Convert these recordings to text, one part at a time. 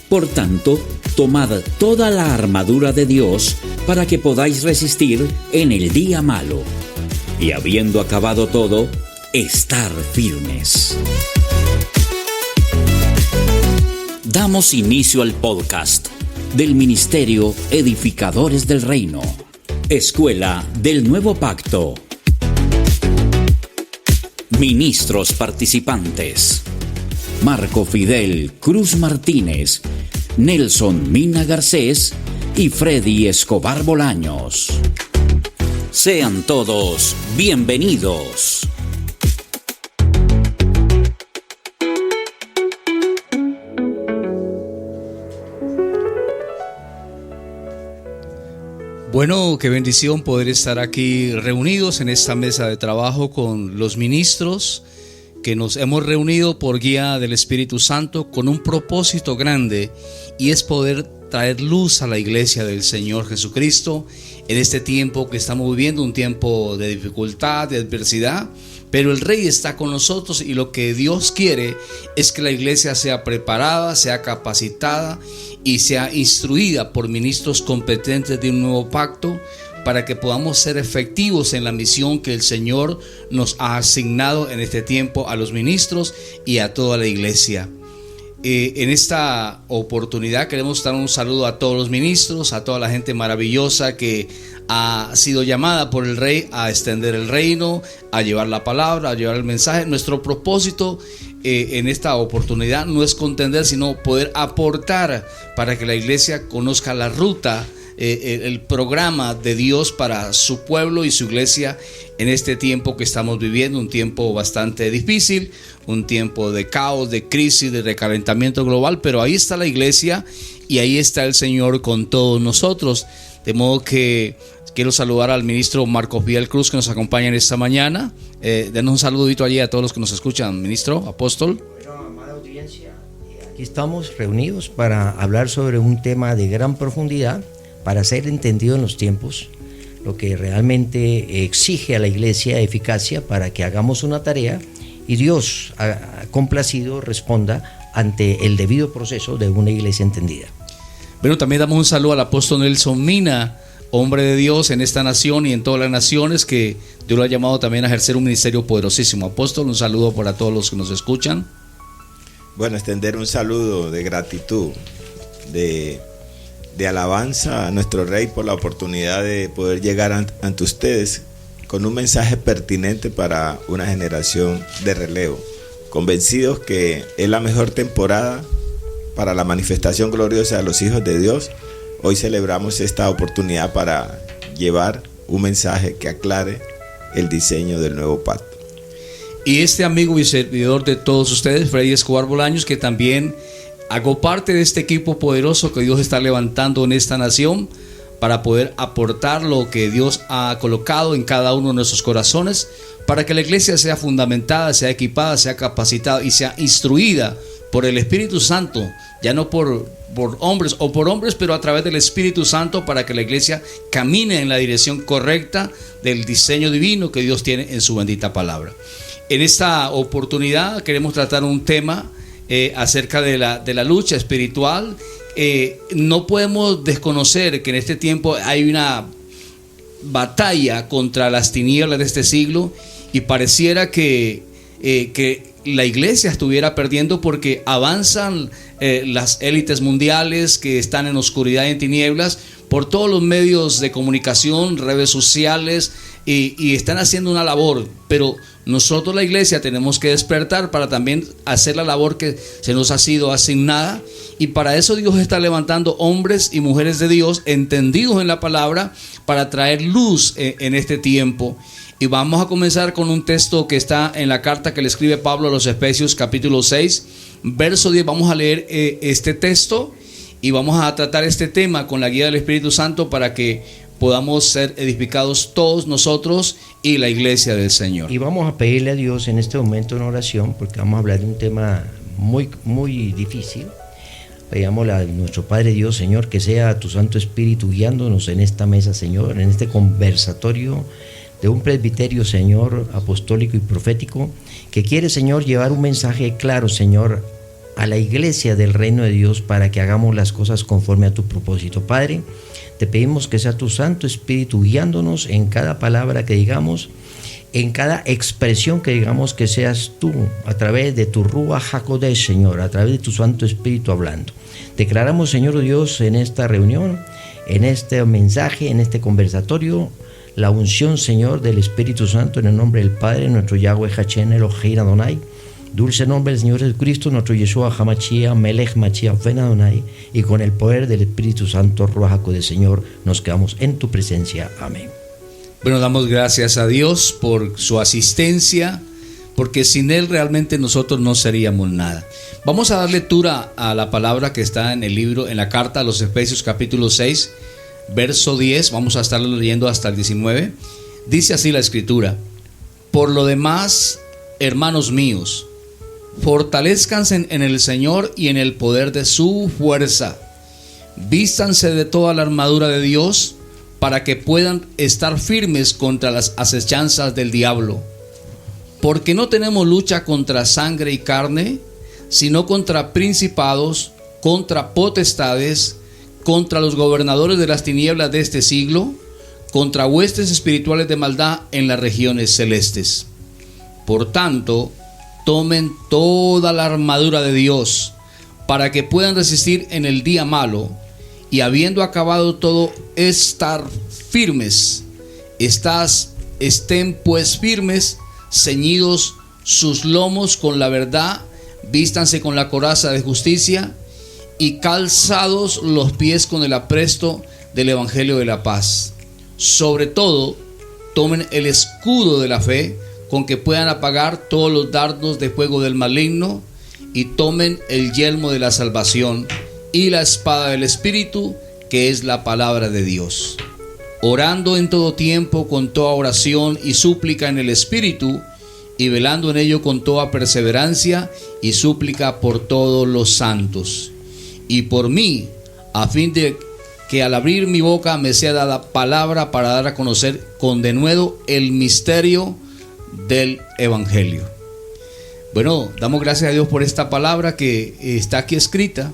Por tanto, tomad toda la armadura de Dios para que podáis resistir en el día malo. Y habiendo acabado todo, estar firmes. Damos inicio al podcast del Ministerio Edificadores del Reino, Escuela del Nuevo Pacto. Ministros participantes: Marco Fidel Cruz Martínez, Nelson Mina Garcés y Freddy Escobar Bolaños. Sean todos bienvenidos. Bueno, qué bendición poder estar aquí reunidos en esta mesa de trabajo con los ministros que nos hemos reunido por guía del Espíritu Santo con un propósito grande, y es poder traer luz a la iglesia del Señor Jesucristo en este tiempo que estamos viviendo, un tiempo de dificultad, de adversidad, pero el Rey está con nosotros y lo que Dios quiere es que la iglesia sea preparada, sea capacitada y sea instruida por ministros competentes de un nuevo pacto, para que podamos ser efectivos en la misión que el Señor nos ha asignado en este tiempo a los ministros y a toda la iglesia. En esta oportunidad queremos dar un saludo a todos los ministros, a toda la gente maravillosa que ha sido llamada por el Rey a extender el reino, a llevar la palabra, a llevar el mensaje. Nuestro propósito en esta oportunidad no es contender, sino poder aportar para que la iglesia conozca la ruta, el programa de Dios para su pueblo y su iglesia en este tiempo que estamos viviendo, un tiempo bastante difícil, un tiempo de caos, de crisis, de recalentamiento global, pero ahí está la iglesia y ahí está el Señor con todos nosotros. De modo que quiero saludar al ministro Marco Fidel Cruz, que nos acompaña en esta mañana. Denos un saludito allí a todos los que nos escuchan, ministro, apóstol. Bueno, amada audiencia, aquí estamos reunidos para hablar sobre un tema de gran profundidad, para ser entendido en los tiempos, lo que realmente exige a la iglesia eficacia para que hagamos una tarea y Dios, complacido, responda ante el debido proceso de una iglesia entendida. Bueno, también damos un saludo al apóstol Nelson Mina, hombre de Dios en esta nación y en todas las naciones, que Dios lo ha llamado también a ejercer un ministerio poderosísimo. Apóstol, un saludo para todos los que nos escuchan. Bueno, extender un saludo de gratitud, de alabanza a nuestro Rey por la oportunidad de poder llegar ante ustedes con un mensaje pertinente para una generación de relevo, convencidos que es la mejor temporada para la manifestación gloriosa de los hijos de Dios. Hoy celebramos esta oportunidad para llevar un mensaje que aclare el diseño del nuevo pacto. Y este amigo y servidor de todos ustedes, Freddy Escobar Bolaños, que también hago parte de este equipo poderoso que Dios está levantando en esta nación para poder aportar lo que Dios ha colocado en cada uno de nuestros corazones, para que la iglesia sea fundamentada, sea equipada, sea capacitada y sea instruida por el Espíritu Santo, ya no por hombres o por hombres, pero a través del Espíritu Santo, para que la iglesia camine en la dirección correcta del diseño divino que Dios tiene en su bendita palabra. En esta oportunidad queremos tratar un tema acerca de la lucha espiritual. No podemos desconocer que en este tiempo hay una batalla contra las tinieblas de este siglo, y pareciera que la iglesia estuviera perdiendo, porque avanzan las élites mundiales que están en oscuridad y en tinieblas por todos los medios de comunicación, redes sociales, y están haciendo una labor, pero nosotros, la iglesia, tenemos que despertar para también hacer la labor que se nos ha sido asignada, y para eso Dios está levantando hombres y mujeres de Dios entendidos en la palabra para traer luz en este tiempo. Y vamos a comenzar con un texto que está en la carta que le escribe Pablo a los Efesios, capítulo 6, verso 10. Vamos a leer este texto y vamos a tratar este tema con la guía del Espíritu Santo para que podamos ser edificados todos nosotros y la iglesia del Señor. Y vamos a pedirle a Dios en este momento en oración, porque vamos a hablar de un tema muy difícil. Pidámosle a nuestro Padre Dios, Señor, que sea tu Santo Espíritu guiándonos en esta mesa, Señor, en este conversatorio de un presbiterio, Señor, apostólico y profético, que quiere, Señor, llevar un mensaje claro, Señor, a la iglesia del reino de Dios para que hagamos las cosas conforme a tu propósito. Padre, te pedimos que sea tu Santo Espíritu guiándonos en cada palabra que digamos, en cada expresión que digamos, que seas tú a través de tu Ruach HaKodesh, Señor, a través de tu Santo Espíritu hablando. Declaramos, Señor Dios, en esta reunión, en este mensaje, en este conversatorio, la unción, Señor, del Espíritu Santo, en el nombre del Padre, nuestro Yahweh Hachem Elohim Adonai, dulce nombre del Señor Jesucristo, nuestro Yeshua HaMashiach Melech Mashiach Ben Adonai, y con el poder del Espíritu Santo, Ruach HaKodesh, Señor, nos quedamos en tu presencia. Amén. Bueno, damos gracias a Dios por su asistencia, porque sin Él realmente nosotros no seríamos nada. Vamos a dar lectura a la palabra que está en el libro, en la carta a los Efesios capítulo 6, verso 10, vamos a estarlo leyendo hasta el 19. Dice así la Escritura: por lo demás, hermanos míos, fortalezcanse en el Señor y en el poder de su fuerza. Vístanse de toda la armadura de Dios para que puedan estar firmes contra las acechanzas del diablo. Porque no tenemos lucha contra sangre y carne, sino contra principados, contra potestades, contra los gobernadores de las tinieblas de este siglo, contra huestes espirituales de maldad en las regiones celestes. Por tanto, tomen toda la armadura de Dios para que puedan resistir en el día malo, y habiendo acabado todo, estar firmes. Estén pues firmes, ceñidos sus lomos con la verdad, vístanse con la coraza de justicia, y calzados los pies con el apresto del evangelio de la paz. Sobre todo, tomen el escudo de la fe, con que puedan apagar todos los dardos de fuego del maligno, y tomen el yelmo de la salvación y la espada del Espíritu, que es la palabra de Dios, orando en todo tiempo con toda oración y súplica en el Espíritu, y velando en ello con toda perseverancia y súplica por todos los santos, y por mí, a fin de que al abrir mi boca me sea dada palabra para dar a conocer con denuedo el misterio del Evangelio. Bueno, damos gracias a Dios por esta palabra que está aquí escrita,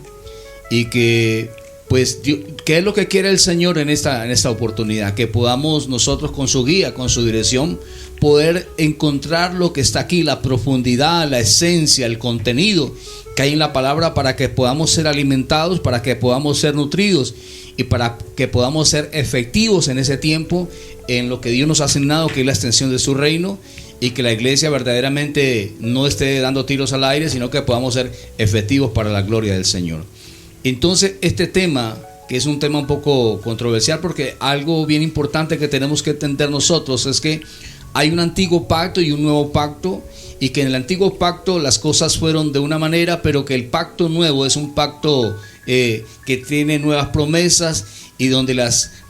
y que pues ¿qué es lo que quiere el Señor en esta oportunidad? Que podamos nosotros, con su guía, con su dirección, poder encontrar lo que está aquí, la profundidad, la esencia, el contenido que hay en la palabra, para que podamos ser alimentados, para que podamos ser nutridos, y para que podamos ser efectivos en ese tiempo en lo que Dios nos ha asignado, que es la extensión de su reino, y que la iglesia verdaderamente no esté dando tiros al aire, sino que podamos ser efectivos para la gloria del Señor. Entonces, este tema, que es un tema un poco controversial, porque algo bien importante que tenemos que entender nosotros es que hay un antiguo pacto y un nuevo pacto, y que en el antiguo pacto las cosas fueron de una manera, pero que el pacto nuevo es un pacto que tiene nuevas promesas, y donde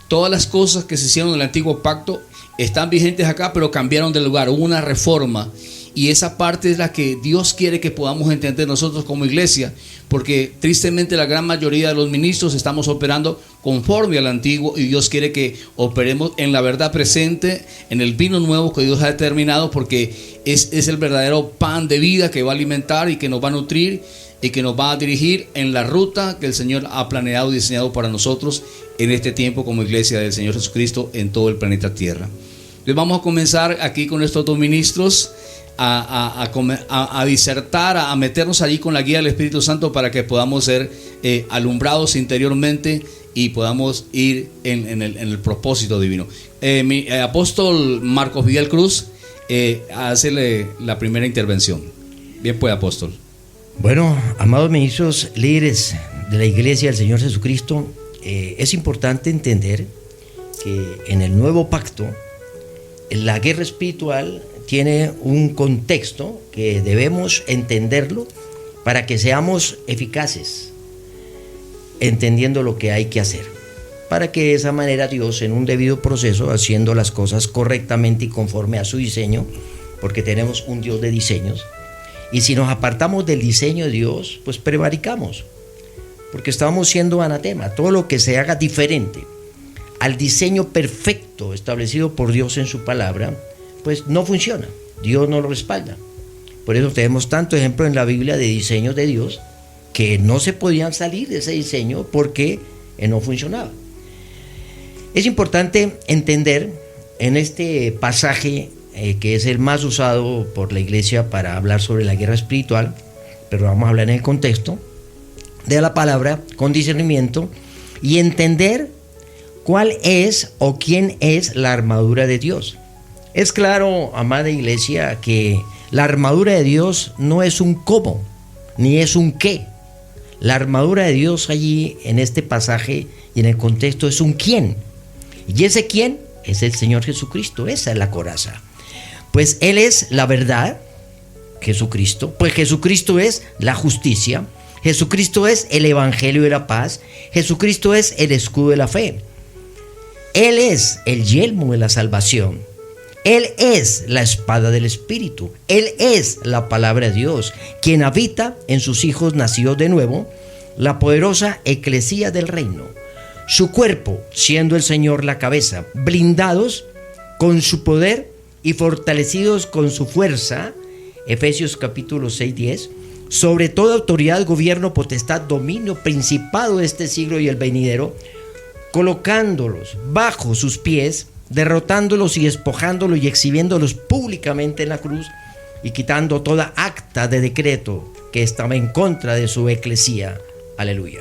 todas las cosas que se hicieron en el antiguo pacto están vigentes acá, pero cambiaron de lugar, hubo una reforma. Y esa parte es la que Dios quiere que podamos entender nosotros como iglesia, porque tristemente la gran mayoría de los ministros estamos operando conforme al antiguo, y Dios quiere que operemos en la verdad presente, en el vino nuevo que Dios ha determinado, porque es el verdadero pan de vida que va a alimentar y que nos va a nutrir y que nos va a dirigir en la ruta que el Señor ha planeado y diseñado para nosotros en este tiempo como iglesia del Señor Jesucristo en todo el planeta Tierra. Entonces vamos a comenzar aquí con estos dos ministros a disertar, a meternos allí con la guía del Espíritu Santo, para que podamos ser alumbrados interiormente y podamos ir en el propósito divino. Mi apóstol Marcos Vidal Cruz hace la primera intervención. Bien, pues, apóstol. Bueno, amados ministros, líderes de la iglesia del Señor Jesucristo, es importante entender que en el nuevo pacto la guerra espiritual tiene un contexto que debemos entenderlo para que seamos eficaces, entendiendo lo que hay que hacer, para que de esa manera Dios, en un debido proceso, haciendo las cosas correctamente y conforme a su diseño, porque tenemos un Dios de diseños, y si nos apartamos del diseño de Dios, pues prevaricamos, porque estamos siendo anatema. Todo lo que se haga diferente al diseño perfecto establecido por Dios en su palabra, pues no funciona, Dios no lo respalda. Por eso tenemos tanto ejemplo en la Biblia de diseños de Dios que no se podían salir de ese diseño porque no funcionaba. Es importante entender en este pasaje que es el más usado por la iglesia para hablar sobre la guerra espiritual, pero vamos a hablar en el contexto de la palabra con discernimiento y entender cuál es o quién es la armadura de Dios. Es claro, amada iglesia, que la armadura de Dios no es un cómo, ni es un qué. La armadura de Dios allí en este pasaje y en el contexto es un quién. Y ese quién es el Señor Jesucristo. Esa es la coraza. Pues Él es la verdad, Jesucristo. Pues Jesucristo es la justicia. Jesucristo es el evangelio de la paz. Jesucristo es el escudo de la fe. Él es el yelmo de la salvación. Él es la espada del Espíritu. Él es la palabra de Dios, quien habita en sus hijos nacidos de nuevo, la poderosa eclesía del reino. Su cuerpo, siendo el Señor la cabeza, blindados con su poder y fortalecidos con su fuerza, Efesios capítulo 6:10, sobre toda autoridad, gobierno, potestad, dominio, principado de este siglo y el venidero, colocándolos bajo sus pies, derrotándolos y despojándolos y exhibiéndolos públicamente en la cruz y quitando toda acta de decreto que estaba en contra de su eclesía. Aleluya.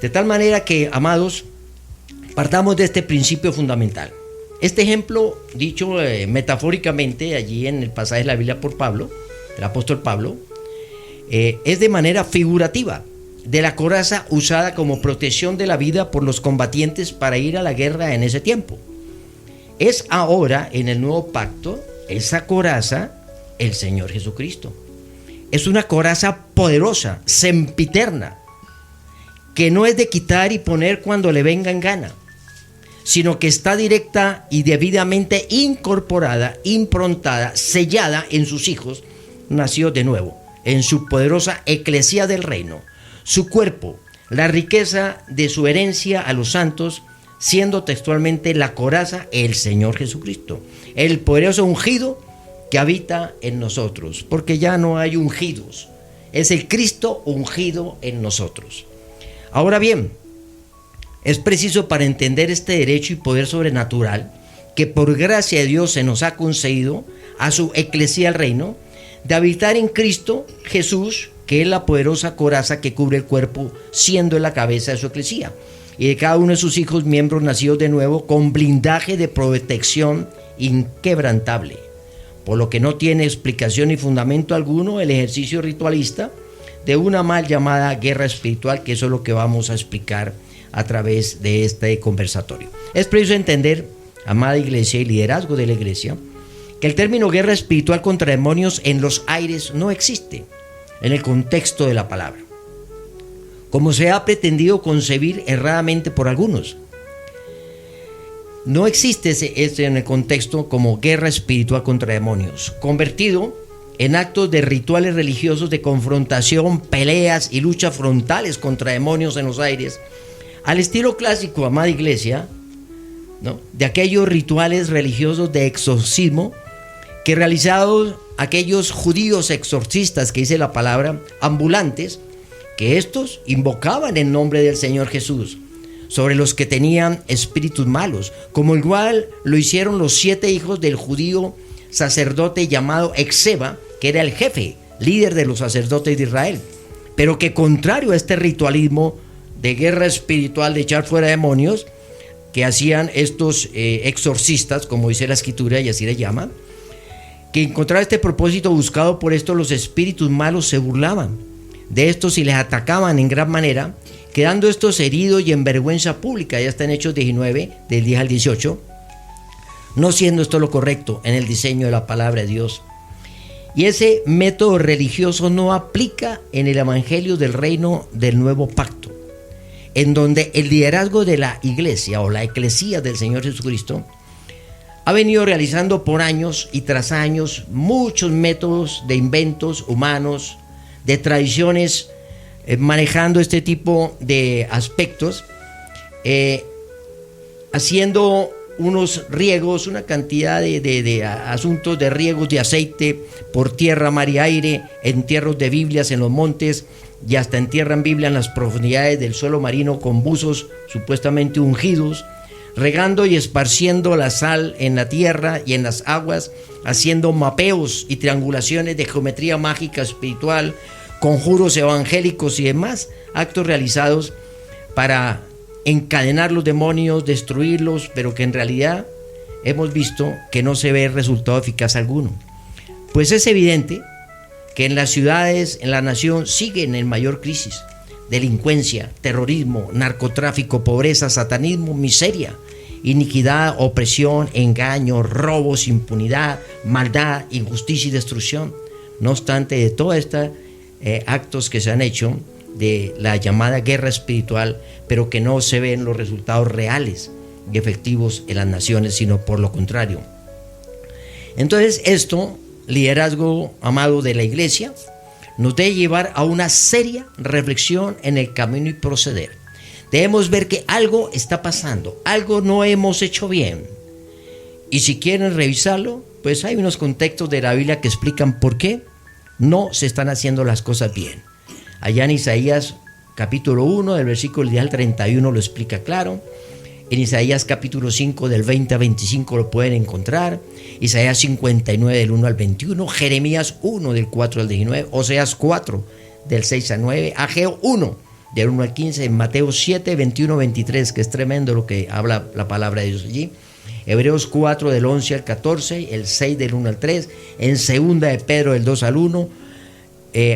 De tal manera que, amados, partamos de este principio fundamental. Este ejemplo, dicho metafóricamente allí en el pasaje de la Biblia por Pablo, el apóstol Pablo, es de manera figurativa de la coraza usada como protección de la vida por los combatientes para ir a la guerra en ese tiempo. Es ahora en el nuevo pacto esa coraza el Señor Jesucristo. Es una coraza poderosa, sempiterna, que no es de quitar y poner cuando le venga en gana, sino que está directa y debidamente incorporada, improntada, sellada en sus hijos nacidos de nuevo, en su poderosa eclesía del reino, su cuerpo, la riqueza de su herencia a los santos, siendo textualmente la coraza el Señor Jesucristo, el poderoso ungido que habita en nosotros, porque ya no hay ungidos, es el Cristo ungido en nosotros. Ahora bien, es preciso para entender este derecho y poder sobrenatural que por gracia de Dios se nos ha concedido a su eclesía el reino, de habitar en Cristo Jesús, que es la poderosa coraza que cubre el cuerpo, siendo la cabeza de su eclesía, y de cada uno de sus hijos miembros nacidos de nuevo con blindaje de protección inquebrantable, por lo que no tiene explicación ni fundamento alguno el ejercicio ritualista de una mal llamada guerra espiritual, que eso es lo que vamos a explicar a través de este conversatorio. Es preciso entender, amada iglesia y liderazgo de la iglesia, que el término guerra espiritual contra demonios en los aires no existe en el contexto de la palabra, como se ha pretendido concebir erradamente por algunos. No existe ese en el contexto como guerra espiritual contra demonios, convertido en actos de rituales religiosos de confrontación, peleas y luchas frontales contra demonios en los aires, al estilo clásico, amada iglesia, ¿no?, de aquellos rituales religiosos de exorcismo que realizados aquellos judíos exorcistas, que dice la palabra, ambulantes, que estos invocaban el nombre del Señor Jesús sobre los que tenían espíritus malos, como igual lo hicieron los 7 hijos del judío sacerdote llamado Exeba, que era el jefe, líder de los sacerdotes de Israel, pero que contrario a este ritualismo de guerra espiritual, de echar fuera demonios, que hacían estos exorcistas, como dice la escritura y así le llaman, que encontraba este propósito buscado por esto, los espíritus malos se burlaban de estos y les atacaban en gran manera, quedando estos heridos y en vergüenza pública. Ya está en Hechos 19, del 10 al 18, no siendo esto lo correcto en el diseño de la palabra de Dios. Y ese método religioso no aplica en el evangelio del reino del nuevo pacto, en donde el liderazgo de la iglesia o la eclesía del Señor Jesucristo ha venido realizando por años y tras años muchos métodos de inventos humanos, de tradiciones, manejando este tipo de aspectos, haciendo unos riegos, una cantidad de asuntos de riegos de aceite por tierra, mar y aire, entierros de Biblias en los montes y hasta entierran Biblia en las profundidades del suelo marino con buzos supuestamente ungidos, regando y esparciendo la sal en la tierra y en las aguas, haciendo mapeos y triangulaciones de geometría mágica espiritual, conjuros evangélicos y demás actos realizados para encadenar los demonios, destruirlos, pero que en realidad hemos visto que no se ve resultado eficaz alguno. Pues es evidente que en las ciudades, en la nación, siguen en mayor crisis: delincuencia, terrorismo, narcotráfico, pobreza, satanismo, miseria, iniquidad, opresión, engaño, robos, impunidad, maldad, injusticia y destrucción. No obstante, de todos estos actos que se han hecho de la llamada guerra espiritual, pero que no se ven los resultados reales y efectivos en las naciones, sino por lo contrario. Entonces esto, liderazgo amado de la iglesia, nos debe llevar a una seria reflexión en el camino y proceder. Debemos ver que algo está pasando, algo no hemos hecho bien. Y si quieren revisarlo, pues hay unos contextos de la Biblia que explican por qué no se están haciendo las cosas bien. Allá en Isaías capítulo 1, del versículo 10 al 31 lo explica claro. En Isaías capítulo 5, del 20 al 25 lo pueden encontrar. Isaías 59, del 1 al 21. Jeremías 1, del 4 al 19. Oseas 4, del 6 al 9. Ageo 1, del 1 al 15. En Mateo 7, 21, 23, que es tremendo lo que habla la palabra de Dios allí. Hebreos 4, del 11 al 14. El 6, del 1 al 3. En Segunda de Pedro, del 2 al 1.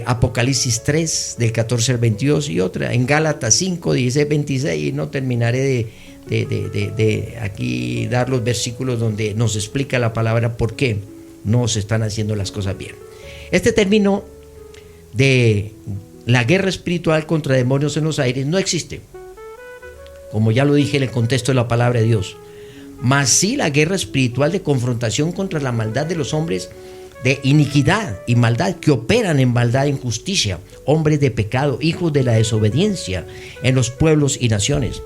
Apocalipsis 3, del 14 al 22 y otra. En Gálatas 5, 16, 26. Y no terminaré de aquí dar los versículos donde nos explica la palabra por qué no se están haciendo las cosas bien. Este término de la guerra espiritual contra demonios en los aires no existe, como ya lo dije en el contexto de la palabra de Dios, mas sí la guerra espiritual de confrontación contra la maldad de los hombres de iniquidad y maldad que operan en maldad e injusticia, hombres de pecado, hijos de la desobediencia en los pueblos y naciones,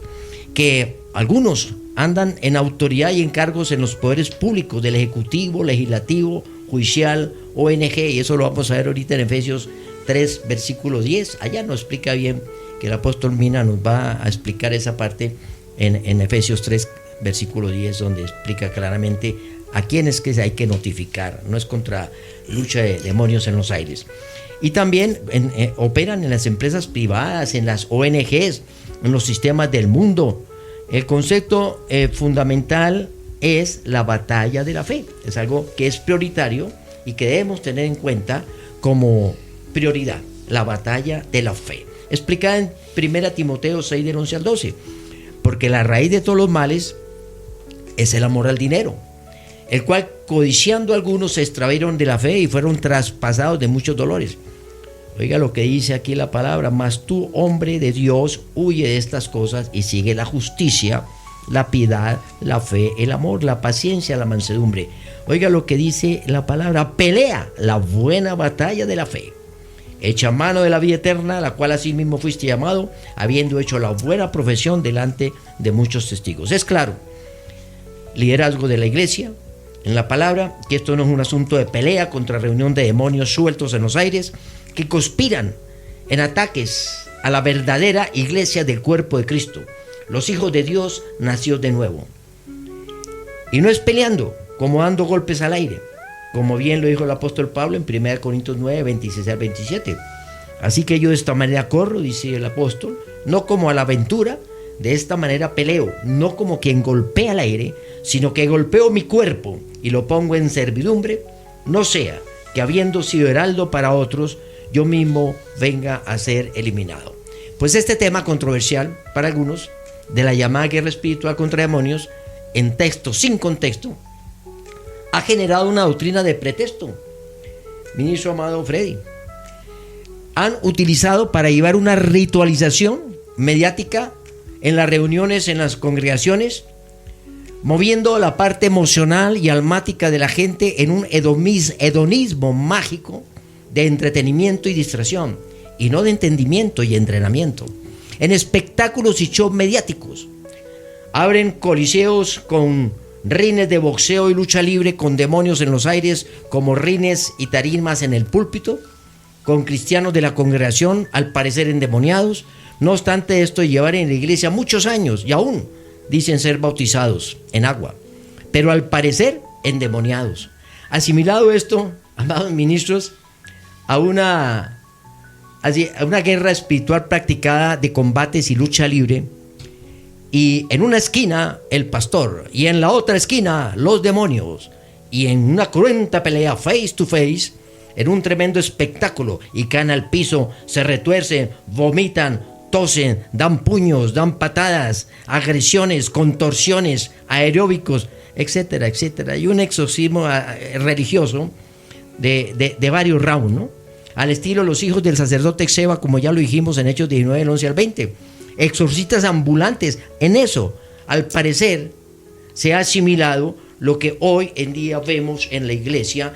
que algunos andan en autoridad y en cargos en los poderes públicos del Ejecutivo, Legislativo, Judicial, ONG, y eso lo vamos a ver ahorita en Efesios 3, versículo 10. Allá nos explica bien, que el apóstol Mina nos va a explicar esa parte en Efesios 3, versículo 10, donde explica claramente a quiénes que hay que notificar. No es contra lucha de demonios en los aires. Y también operan en las empresas privadas, en las ONGs, en los sistemas del mundo. El concepto fundamental es la batalla de la fe. Es algo que es prioritario y que debemos tener en cuenta como prioridad, la batalla de la fe. Explicada en 1 Timoteo 6, del 11 al 12. Porque la raíz de todos los males es el amor al dinero, el cual codiciando algunos se extraviaron de la fe y fueron traspasados de muchos dolores. Oiga lo que dice aquí la palabra: mas tú, hombre de Dios, huye de estas cosas y sigue la justicia, la piedad, la fe, el amor, la paciencia, la mansedumbre. Oiga lo que dice la palabra: pelea la buena batalla de la fe, echa mano de la vida eterna, la cual asimismo fuiste llamado, habiendo hecho la buena profesión delante de muchos testigos. Es claro, liderazgo de la iglesia en la palabra, que esto no es un asunto de pelea contra reunión de demonios sueltos en los aires que conspiran en ataques a la verdadera iglesia del cuerpo de Cristo, los hijos de Dios nacidos de nuevo. Y no es peleando como dando golpes al aire, como bien lo dijo el apóstol Pablo en 1 Corintios 9, 26 al 27. Así que yo de esta manera corro, dice el apóstol, no como a la aventura, de esta manera peleo, no como quien golpea al aire, sino que golpeo mi cuerpo y lo pongo en servidumbre, no sea que habiendo sido heraldo para otros, yo mismo venga a ser eliminado. Pues este tema controversial para algunos, de la llamada guerra espiritual contra demonios, en texto, sin contexto, ha generado una doctrina de pretexto. Ministro amado Freddy, han utilizado para llevar una ritualización mediática en las reuniones, en las congregaciones, moviendo la parte emocional y almática de la gente en un hedonismo mágico de entretenimiento y distracción, y no de entendimiento y entrenamiento, en espectáculos y shows mediáticos. Abren coliseos con rines de boxeo y lucha libre con demonios en los aires, como rines y tarimas en el púlpito, con cristianos de la congregación al parecer endemoniados. No obstante esto, llevar en la iglesia muchos años y aún dicen ser bautizados en agua, pero al parecer endemoniados. Asimilado esto, amados ministros, a una guerra espiritual practicada de combates y lucha libre, y en una esquina el pastor y en la otra esquina los demonios, y en una cruenta pelea face to face, en un tremendo espectáculo, y caen al piso, se retuercen, vomitan, tosen, dan puños, dan patadas, agresiones, contorsiones, aeróbicos, etcétera, etcétera. Y un exorcismo religioso de varios rounds, ¿no? Al estilo los hijos del sacerdote Exeba, como ya lo dijimos en Hechos 19, del 11 al 20. Exorcistas ambulantes. En eso, al parecer, se ha asimilado lo que hoy en día vemos en la iglesia,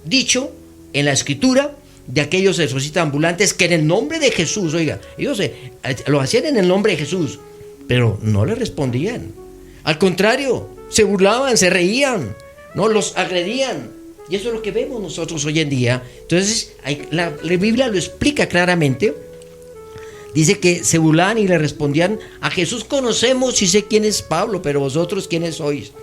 dicho en la escritura, de aquellos exorcistas ambulantes que en el nombre de Jesús, oiga, ellos lo hacían en el nombre de Jesús, pero no le respondían. Al contrario, se burlaban, se reían, no los agredían. Y eso es lo que vemos nosotros hoy en día. Entonces, la Biblia lo explica claramente. Dice que se burlaban y le respondían: a Jesús conocemos y sé quién es Pablo, pero vosotros quiénes sois.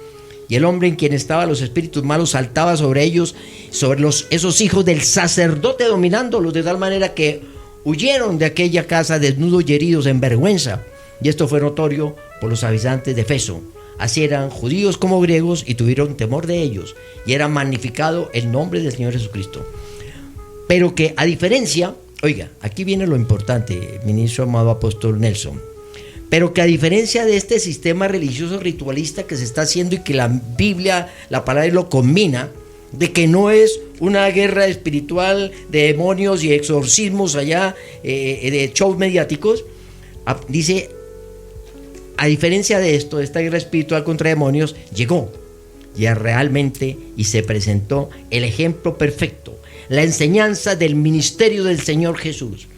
Y el hombre en quien estaban los espíritus malos saltaba sobre ellos, sobre esos hijos del sacerdote, dominándolos, de tal manera que huyeron de aquella casa desnudos y heridos en vergüenza. Y esto fue notorio por los habitantes de Efeso. Así eran judíos como griegos, y tuvieron temor de ellos, y era magnificado el nombre del Señor Jesucristo. Pero que a diferencia, oiga, aquí viene lo importante, ministro amado apóstol Nelson, pero que a diferencia de este sistema religioso ritualista que se está haciendo, y que la Biblia, la palabra lo combina, de que no es una guerra espiritual de demonios y exorcismos allá, de shows mediáticos, dice, a diferencia de esto, de esta guerra espiritual contra demonios, llegó ya realmente y se presentó el ejemplo perfecto, la enseñanza del ministerio del Señor Jesús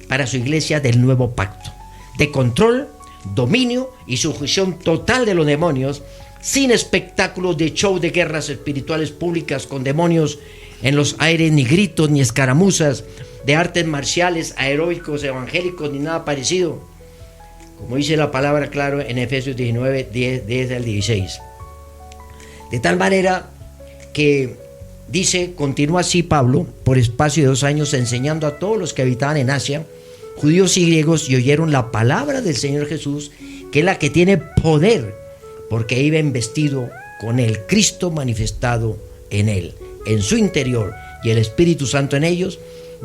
para su iglesia del nuevo pacto, de control, dominio y sujeción total de los demonios, sin espectáculos de show de guerras espirituales públicas con demonios en los aires, ni gritos, ni escaramuzas de artes marciales, aeróbicos, evangélicos, ni nada parecido, como dice la palabra claro en Efesios 19, 10 al 16. De tal manera que dice, continúa así Pablo, por espacio de 2 años, enseñando a todos los que habitaban en Asia, judíos y griegos, y oyeron la palabra del Señor Jesús, que es la que tiene poder, porque iba investido con el Cristo manifestado en él, en su interior, y el Espíritu Santo en ellos,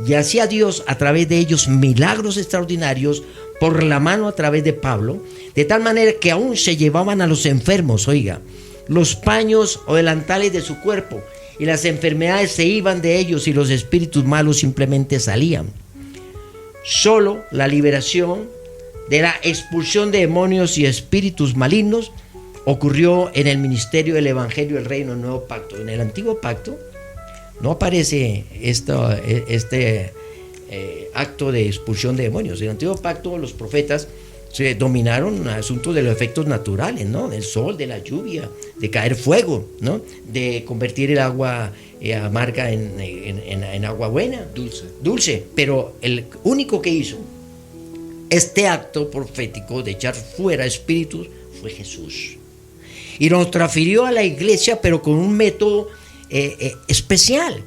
y hacía Dios a través de ellos milagros extraordinarios por la mano a través de Pablo, de tal manera que aún se llevaban a los enfermos, oiga, los paños o delantales de su cuerpo, y las enfermedades se iban de ellos y los espíritus malos simplemente salían. Solo la liberación de la expulsión de demonios y espíritus malignos ocurrió en el ministerio del Evangelio del Reino del Nuevo Pacto. En el Antiguo Pacto no aparece este acto de expulsión de demonios. En el Antiguo Pacto los profetas se dominaron asuntos de los efectos naturales, ¿no? Del sol, de la lluvia, de caer fuego, ¿no? De convertir el agua amarga en agua buena, dulce. Pero el único que hizo este acto profético de echar fuera espíritus fue Jesús, y nos transfirió a la iglesia, pero con un método especial,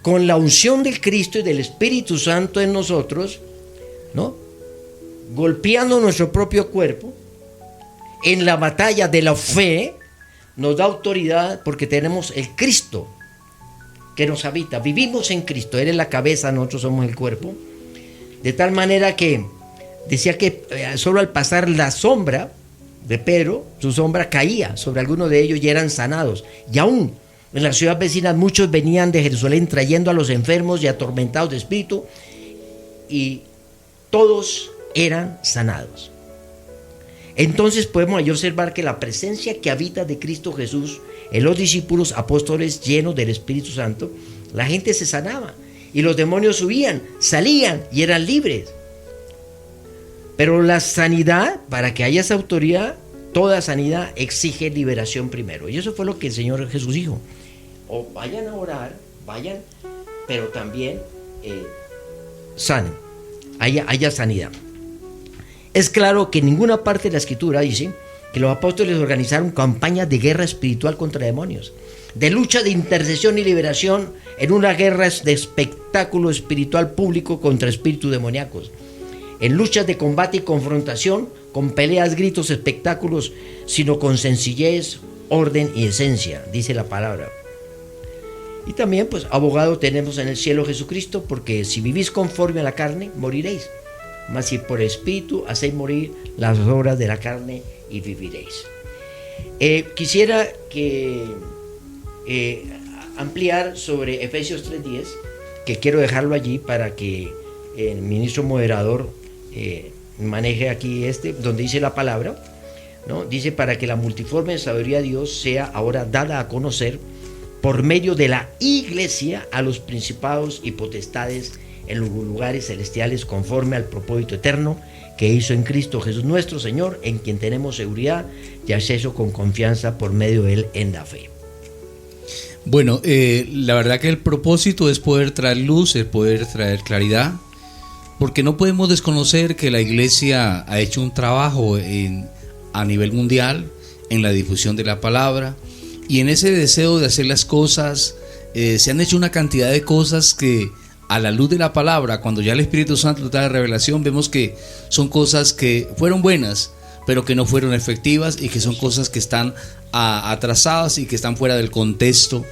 con la unción del Cristo y del Espíritu Santo en nosotros, ¿no? Golpeando nuestro propio cuerpo en la batalla de la fe. Nos da autoridad porque tenemos el Cristo que nos habita, vivimos en Cristo, Él es la cabeza, nosotros somos el cuerpo, de tal manera que decía que solo al pasar la sombra de Pedro, su sombra caía sobre algunos de ellos y eran sanados. Y aún en las ciudades vecinas muchos venían de Jerusalén trayendo a los enfermos y atormentados de espíritu, y todos eran sanados. Entonces podemos observar que la presencia que habita de Cristo Jesús en los discípulos apóstoles llenos del Espíritu Santo, la gente se sanaba y los demonios huían, salían y eran libres. Pero la sanidad, para que haya esa autoridad, toda sanidad exige liberación primero. Y eso fue lo que el Señor Jesús dijo. O vayan a orar, vayan, pero también sanen, haya sanidad. Es claro que en ninguna parte de la Escritura dice que los apóstoles organizaron campañas de guerra espiritual contra demonios, de lucha de intercesión y liberación en una guerra de espectáculo espiritual público contra espíritus demoníacos, en luchas de combate y confrontación, con peleas, gritos, espectáculos, sino con sencillez, orden y esencia, dice la palabra. Y también, pues, abogado tenemos en el cielo Jesucristo, porque si vivís conforme a la carne, moriréis. Mas si por espíritu hacéis morir las obras de la carne y viviréis. Quisiera que ampliar sobre Efesios 3:10, que quiero dejarlo allí para que el ministro moderador maneje aquí donde dice la palabra, ¿no? Dice: para que la multiforme sabiduría de Dios sea ahora dada a conocer por medio de la iglesia a los principados y potestades en los lugares celestiales, conforme al propósito eterno que hizo en Cristo Jesús nuestro Señor, en quien tenemos seguridad y acceso con confianza por medio de Él en la fe. Bueno, la verdad que el propósito es poder traer luz, es poder traer claridad, porque no podemos desconocer que la iglesia ha hecho un trabajo a nivel mundial en la difusión de la palabra, y en ese deseo de hacer las cosas se han hecho una cantidad de cosas que, a la luz de la palabra, cuando ya el Espíritu Santo da revelación, vemos que son cosas que fueron buenas, pero que no fueron efectivas, y que son cosas que están atrasadas y que están fuera del contexto.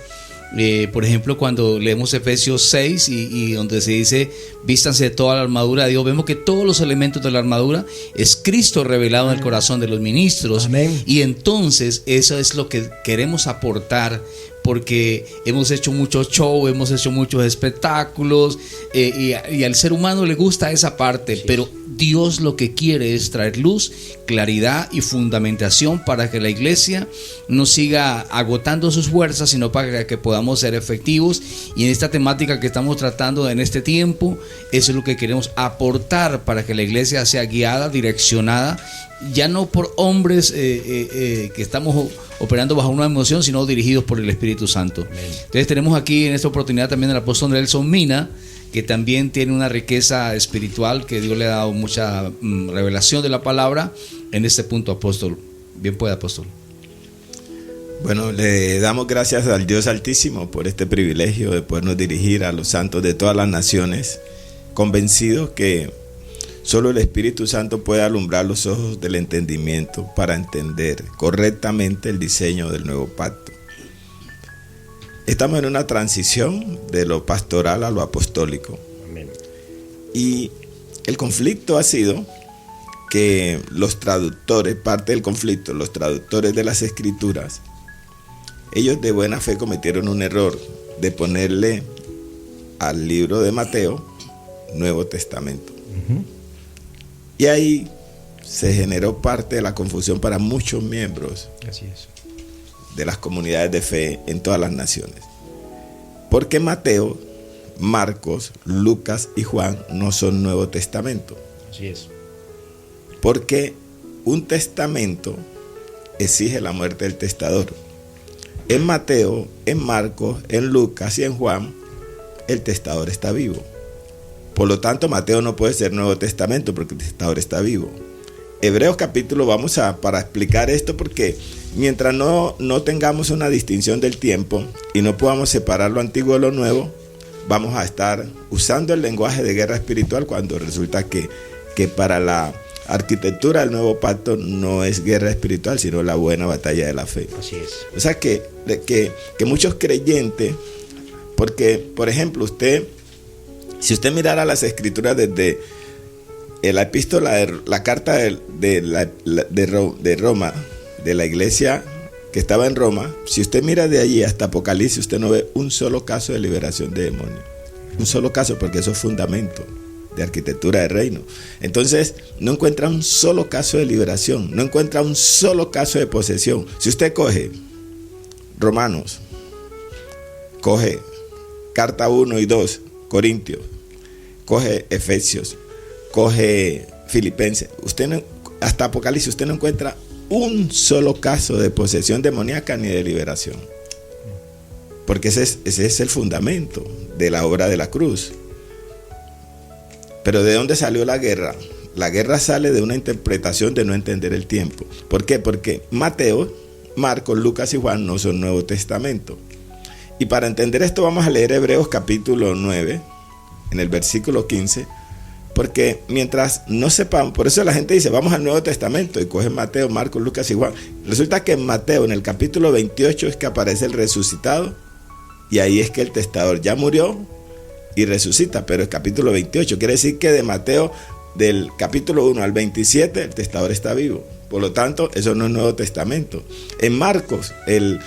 Por ejemplo, cuando leemos Efesios 6 y donde se dice: vístanse de toda la armadura de Dios, vemos que todos los elementos de la armadura es Cristo revelado en el corazón de los ministros. Amén. Y entonces eso es lo que queremos aportar, porque hemos hecho mucho show, hemos hecho muchos espectáculos, y al ser humano le gusta esa parte, sí. Pero Dios lo que quiere es traer luz, claridad y fundamentación para que la iglesia no siga agotando sus fuerzas, sino para que podamos ser efectivos. Y en esta temática que estamos tratando en este tiempo, eso es lo que queremos aportar, para que la iglesia sea guiada, direccionada, ya no por hombres que estamos operando bajo una emoción, sino dirigidos por el Espíritu Santo. Amén. Entonces tenemos aquí en esta oportunidad también al apóstol Nelson Mina, que también tiene una riqueza espiritual, que Dios le ha dado mucha revelación de la palabra en este punto, apóstol. Bien puede, apóstol. Bueno, le damos gracias al Dios Altísimo por este privilegio de podernos dirigir a los santos de todas las naciones, convencidos que solo el Espíritu Santo puede alumbrar los ojos del entendimiento para entender correctamente el diseño del nuevo pacto. Estamos en una transición de lo pastoral a lo apostólico. Amén. Y el conflicto ha sido que los traductores, parte del conflicto, los traductores de las Escrituras, ellos de buena fe cometieron un error de ponerle al libro de Mateo Nuevo Testamento. Uh-huh. Y ahí se generó parte de la confusión para muchos miembros. Así es. De las comunidades de fe en todas las naciones. Porque Mateo, Marcos, Lucas y Juan no son Nuevo Testamento. Así es. Porque un testamento exige la muerte del testador. En Mateo, en Marcos, en Lucas y en Juan, el testador está vivo. Por lo tanto, Mateo no puede ser Nuevo Testamento porque el testador está vivo. Hebreos capítulo, para explicar esto, porque mientras no tengamos una distinción del tiempo y no podamos separar lo antiguo de lo nuevo, vamos a estar usando el lenguaje de guerra espiritual, cuando resulta que para la arquitectura del nuevo pacto no es guerra espiritual, sino la buena batalla de la fe. Así es. O sea que muchos creyentes, porque por ejemplo si usted mirara las Escrituras desde la epístola, la carta de Roma, de la iglesia que estaba en Roma, si usted mira de allí hasta Apocalipsis, usted no ve un solo caso de liberación de demonios. Un solo caso, porque eso es fundamento de arquitectura de reino. Entonces, no encuentra un solo caso de liberación, no encuentra un solo caso de posesión. Si usted coge Romanos, coge carta 1 y 2, Corintios, coge Efesios, coge Filipenses, hasta Apocalipsis, usted no encuentra un solo caso de posesión demoníaca ni de liberación. Porque ese es el fundamento de la obra de la cruz. Pero ¿de dónde salió la guerra? La guerra sale de una interpretación de no entender el tiempo. ¿Por qué? Porque Mateo, Marcos, Lucas y Juan no son Nuevo Testamento. Y para entender esto vamos a leer Hebreos capítulo 9, en el versículo 15, porque mientras no sepamos, por eso la gente dice, vamos al Nuevo Testamento, y cogen Mateo, Marcos, Lucas y Juan. Resulta que en Mateo, en el capítulo 28, es que aparece el resucitado, y ahí es que el testador ya murió y resucita, pero el capítulo 28, quiere decir que de Mateo, del capítulo 1 al 27, el testador está vivo. Por lo tanto, eso no es Nuevo Testamento. En Marcos, él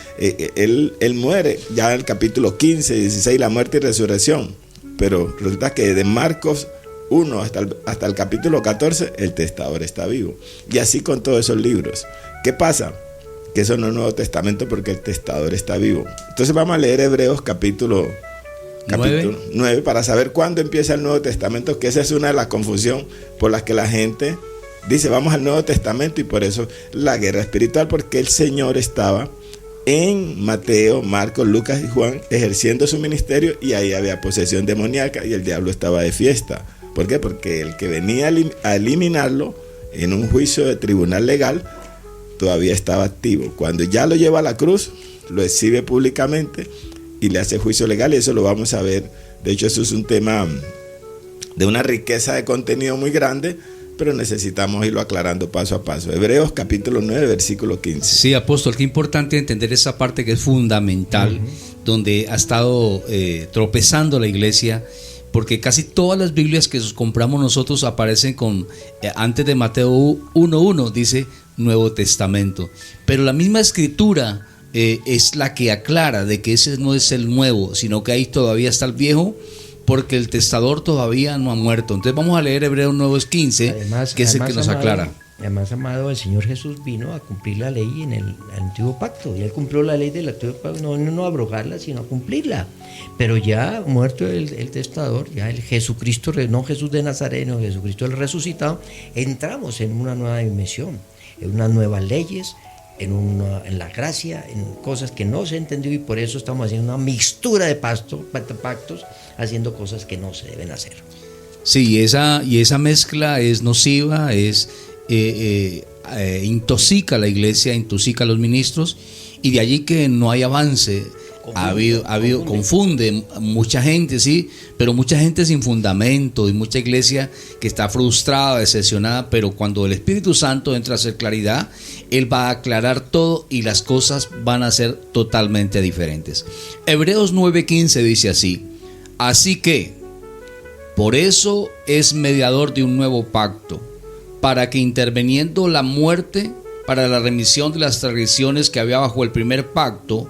muere ya en el capítulo 15, 16, la muerte y resurrección. Pero resulta que de Marcos 1 hasta el capítulo 14, el testador está vivo. Y así con todos esos libros. ¿Qué pasa? Que eso no es Nuevo Testamento porque el testador está vivo. Entonces vamos a leer Hebreos capítulo 9 para saber cuándo empieza el Nuevo Testamento, que esa es una de las confusiones por las que la gente dice vamos al Nuevo Testamento, y por eso la guerra espiritual, porque el Señor estaba en Mateo, Marcos, Lucas y Juan ejerciendo su ministerio, y ahí había posesión demoníaca y el diablo estaba de fiesta. ¿Por qué? Porque el que venía a eliminarlo en un juicio de tribunal legal todavía estaba activo. Cuando ya lo lleva a la cruz, lo exhibe públicamente y le hace juicio legal, y eso lo vamos a ver. De hecho, eso es un tema de una riqueza de contenido muy grande, pero necesitamos irlo aclarando paso a paso. Hebreos capítulo 9, versículo 15. Sí, apóstol, qué importante entender esa parte que es fundamental, donde ha estado tropezando la iglesia, porque casi todas las Biblias que compramos nosotros aparecen con, antes de Mateo 1.1, dice Nuevo Testamento. Pero la misma escritura es la que aclara de que ese no es el nuevo, sino que ahí todavía está el viejo, porque el testador todavía no ha muerto. Entonces vamos a leer Hebreos 9:15, que es el que nos aclara. Además, amado, el Señor Jesús vino a cumplir la ley en el Antiguo Pacto, y Él cumplió la ley del Antiguo Pacto, no a abrogarla, sino a cumplirla. Pero ya muerto el testador, ya el Jesucristo, no Jesús de Nazaret, no Jesucristo el resucitado, entramos en una nueva dimensión, en unas nuevas leyes, en la gracia, en cosas que no se entendió, y por eso estamos haciendo una mixtura de pactos, haciendo cosas que no se deben hacer. Sí, y esa mezcla es nociva, intoxica a la iglesia, intoxica a los ministros, y de allí que no hay avance. Confunde mucha gente, sí, pero mucha gente sin fundamento, y mucha iglesia que está frustrada, decepcionada. Pero cuando el Espíritu Santo entra a hacer claridad, Él va a aclarar todo y las cosas van a ser totalmente diferentes. Hebreos 9:15 dice así: así que por eso es mediador de un nuevo pacto, para que interviniendo la muerte para la remisión de las transgresiones que había bajo el primer pacto,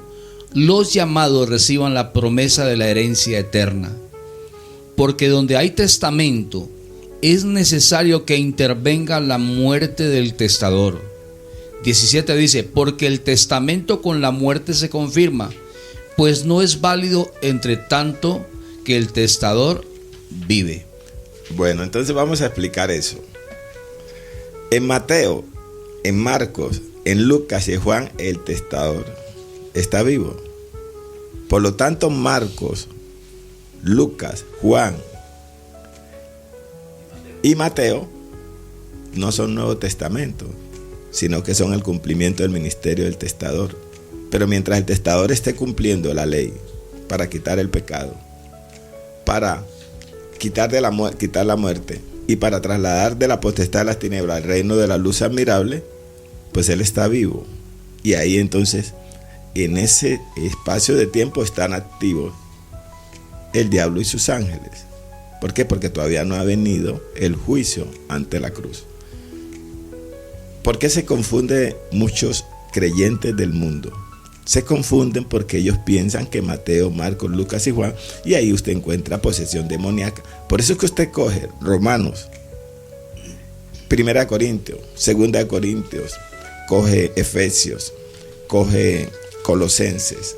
los llamados reciban la promesa de la herencia eterna. Porque donde hay testamento, es necesario que intervenga la muerte del testador. 17 dice: porque el testamento con la muerte se confirma, pues no es válido entre tanto que el testador vive. Bueno, entonces vamos a explicar eso. En Mateo, en Marcos, en Lucas y en Juan, el testador está vivo. Por lo tanto, Marcos, Lucas, Juan y Mateo no son Nuevo Testamento, sino que son el cumplimiento del ministerio del testador. Pero mientras el testador esté cumpliendo la ley para quitar el pecado, para quitar la muerte y para trasladar de la potestad de las tinieblas al reino de la luz admirable, pues Él está vivo. Y ahí entonces, en ese espacio de tiempo, están activos el diablo y sus ángeles. ¿Por qué? Porque todavía no ha venido el juicio ante la cruz. ¿Por qué se confunde muchos creyentes del mundo? Se confunden porque ellos piensan que Mateo, Marcos, Lucas y Juan, y ahí usted encuentra posesión demoníaca. Por eso es que usted coge Romanos, 1 Corintios, 2 Corintios, coge Efesios, coge Colosenses,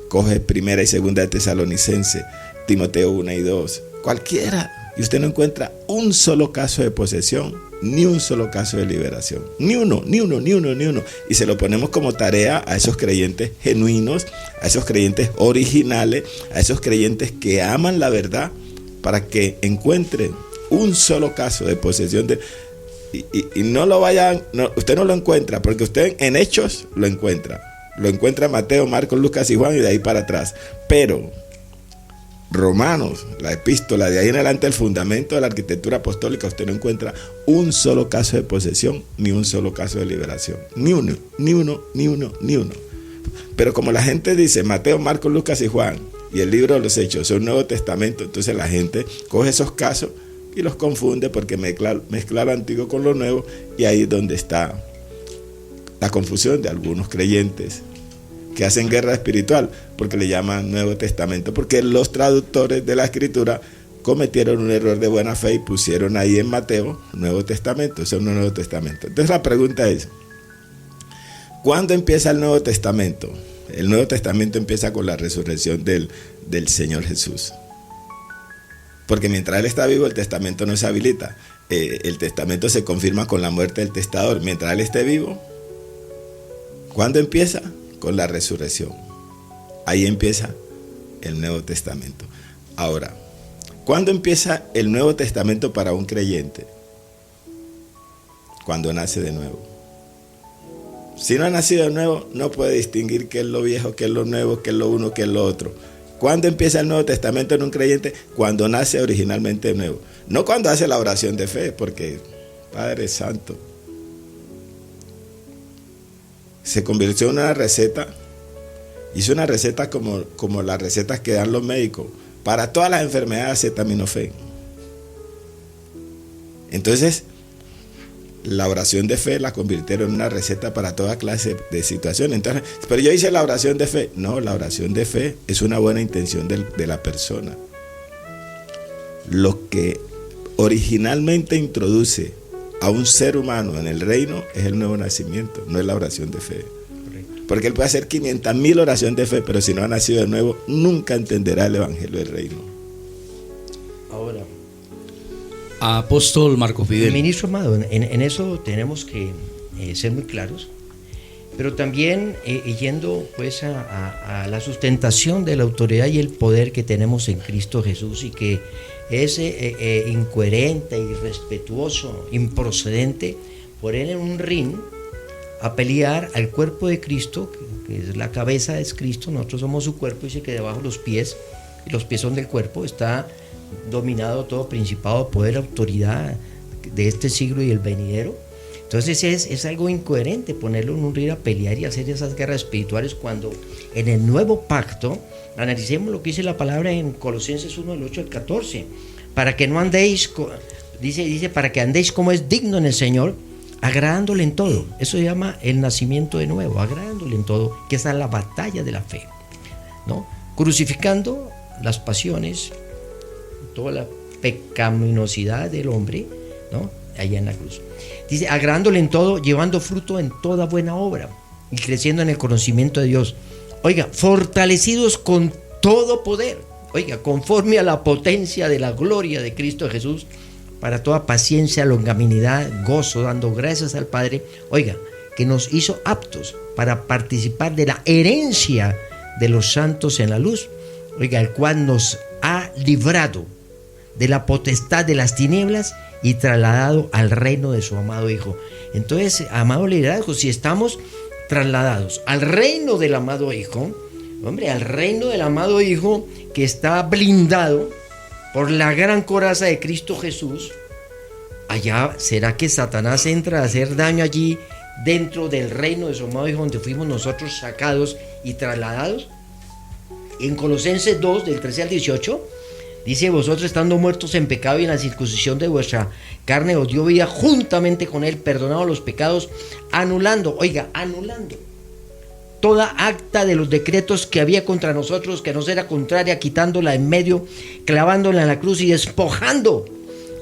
coge 1 y 2 de Tesalonicenses, Timoteo 1 y 2, cualquiera, y usted no encuentra un solo caso de posesión ni un solo caso de liberación. Ni uno. Y se lo ponemos como tarea a esos creyentes genuinos, a esos creyentes originales, a esos creyentes que aman la verdad, para que encuentren un solo caso de posesión de... Y no lo vayan, no, usted no lo encuentra, porque usted en Hechos lo encuentra. Lo encuentra Mateo, Marcos, Lucas y Juan, y de ahí para atrás. Pero Romanos, la epístola, de ahí en adelante el fundamento de la arquitectura apostólica, usted no encuentra un solo caso de posesión, ni un solo caso de liberación. Ni uno. Pero como la gente dice Mateo, Marcos, Lucas y Juan, y el libro de los Hechos son Nuevo Testamento, entonces la gente coge esos casos y los confunde porque mezcla lo antiguo con lo nuevo, y ahí es donde está la confusión de algunos creyentes que hacen guerra espiritual, porque le llaman Nuevo Testamento, porque los traductores de la Escritura cometieron un error de buena fe y pusieron ahí en Mateo Nuevo Testamento, eso no es Nuevo Testamento. Entonces la pregunta es, ¿cuándo empieza el Nuevo Testamento? El Nuevo Testamento empieza con la resurrección del Señor Jesús. Porque mientras Él está vivo, el testamento no se habilita. El testamento se confirma con la muerte del testador. Mientras Él esté vivo, ¿cuándo empieza? Con la resurrección. Ahí empieza el Nuevo Testamento. Ahora, ¿cuándo empieza el Nuevo Testamento para un creyente? Cuando nace de nuevo. Si no ha nacido de nuevo, no puede distinguir qué es lo viejo, qué es lo nuevo, qué es lo uno, qué es lo otro. ¿Cuándo empieza el Nuevo Testamento en un creyente? Cuando nace originalmente de nuevo. No cuando hace la oración de fe, porque Padre Santo se convirtió en una receta. Hizo una receta como las recetas que dan los médicos. Para todas las enfermedades, acetaminofén. Entonces, la oración de fe la convirtieron en una receta para toda clase de situaciones. Entonces, pero yo hice la oración de fe. No, la oración de fe es una buena intención de la persona. Lo que originalmente introduce a un ser humano en el reino es el nuevo nacimiento, no es la oración de fe. Porque él puede hacer 500,000 oraciones de fe, pero si no ha nacido de nuevo, nunca entenderá el evangelio del reino. Ahora, Apóstol Marco Fidel. Ministro amado, en eso tenemos que ser muy claros, pero también yendo pues a la sustentación de la autoridad y el poder que tenemos en Cristo Jesús, y que es incoherente, irrespetuoso, improcedente poner en un ring a pelear al cuerpo de Cristo, que es la cabeza, es Cristo, nosotros somos su cuerpo, dice que debajo los pies, y los pies son del cuerpo, está dominado todo principado, poder, autoridad de este siglo y el venidero. Entonces es algo incoherente ponerlo en un ring a pelear y hacer esas guerras espirituales, cuando en el nuevo pacto, analicemos lo que dice la palabra en Colosenses 1, del 8 al 14, para que no andéis, dice para que andéis como es digno en el Señor, agradándole en todo. Eso se llama el nacimiento de nuevo, agradándole en todo, que esa es la batalla de la fe, ¿no? Crucificando las pasiones, toda la pecaminosidad del hombre, ¿no? Allá en la cruz. Dice, agradándole en todo, llevando fruto en toda buena obra y creciendo en el conocimiento de Dios. Oiga, fortalecidos con todo poder, oiga, conforme a la potencia de la gloria de Cristo Jesús, para toda paciencia, longanimidad, gozo, dando gracias al Padre, oiga, que nos hizo aptos para participar de la herencia de los santos en la luz, oiga, el cual nos ha librado de la potestad de las tinieblas y trasladado al reino de su amado Hijo. Entonces, amado liderazgo, si estamos trasladados al reino del amado Hijo, hombre, al reino del amado Hijo que está blindado por la gran coraza de Cristo Jesús, allá, ¿será que Satanás entra a hacer daño allí dentro del reino de su amado Hijo, donde fuimos nosotros sacados y trasladados? En Colosenses 2, del 13 al 18, dice, vosotros estando muertos en pecado y en la circuncisión de vuestra carne, os dio vida juntamente con él, perdonado los pecados, anulando toda acta de los decretos que había contra nosotros, que nos era contraria, quitándola en medio, clavándola en la cruz y despojando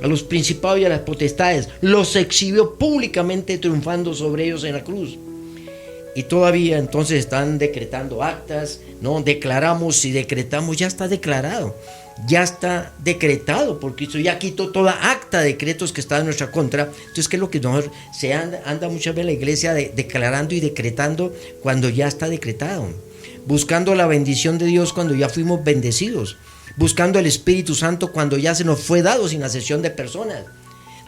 a los principados y a las potestades, los exhibió públicamente, triunfando sobre ellos en la cruz. Y todavía entonces están decretando actas, ¿no? Declaramos y decretamos, ya está declarado. ya está decretado por Cristo, ya quitó toda acta de decretos que está en nuestra contra. Entonces, ¿qué es lo que nosotros se anda muchas veces la iglesia declarando y decretando cuando ya está decretado? Buscando la bendición de Dios cuando ya fuimos bendecidos, buscando el Espíritu Santo cuando ya se nos fue dado sin acepción de personas.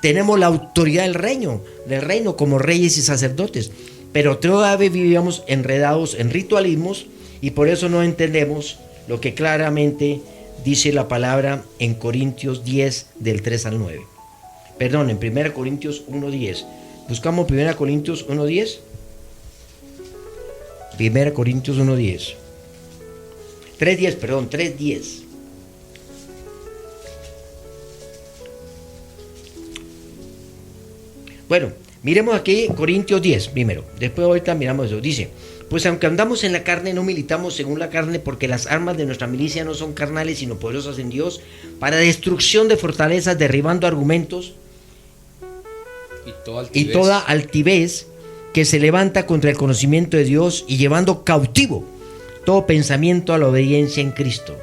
Tenemos la autoridad del reino como reyes y sacerdotes, pero todavía vivíamos enredados en ritualismos y por eso no entendemos lo que claramente dice la palabra en Corintios 10 del 3 al 9. Perdón, en 1 Corintios 1:10. Buscamos 1 Corintios 1:10. 1 Corintios 1:10. 3:10. Bueno, miremos aquí Corintios 10 primero, después ahorita miramos eso. Dice: pues aunque andamos en la carne, no militamos según la carne, porque las armas de nuestra milicia no son carnales, sino poderosas en Dios, para destrucción de fortalezas, derribando argumentos y toda altivez que se levanta contra el conocimiento de Dios, y llevando cautivo todo pensamiento a la obediencia en Cristo,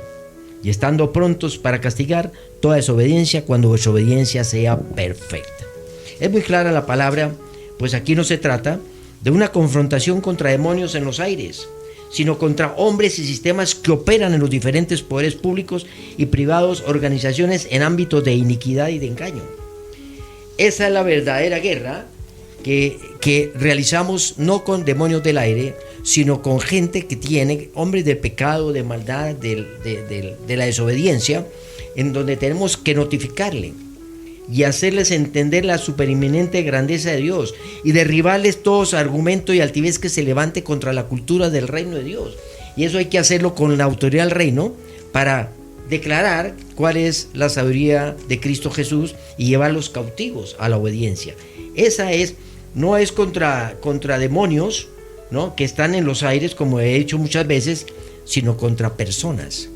y estando prontos para castigar toda desobediencia cuando vuestra obediencia sea perfecta. Es muy clara la palabra, pues aquí no se trata de una confrontación contra demonios en los aires, sino contra hombres y sistemas que operan en los diferentes poderes públicos y privados, organizaciones en ámbitos de iniquidad y de engaño. Esa es la verdadera guerra que realizamos, no con demonios del aire, sino con gente que tiene, hombres de pecado, de maldad, de la desobediencia, en donde tenemos que notificarle y hacerles entender la superinminente grandeza de Dios y derribarles todos argumentos y altivez que se levante contra la cultura del reino de Dios. Y eso hay que hacerlo con la autoridad del reino para declarar cuál es la sabiduría de Cristo Jesús y llevarlos cautivos a la obediencia. Esa no es contra demonios, ¿no?, que están en los aires, como he dicho muchas veces, sino contra personas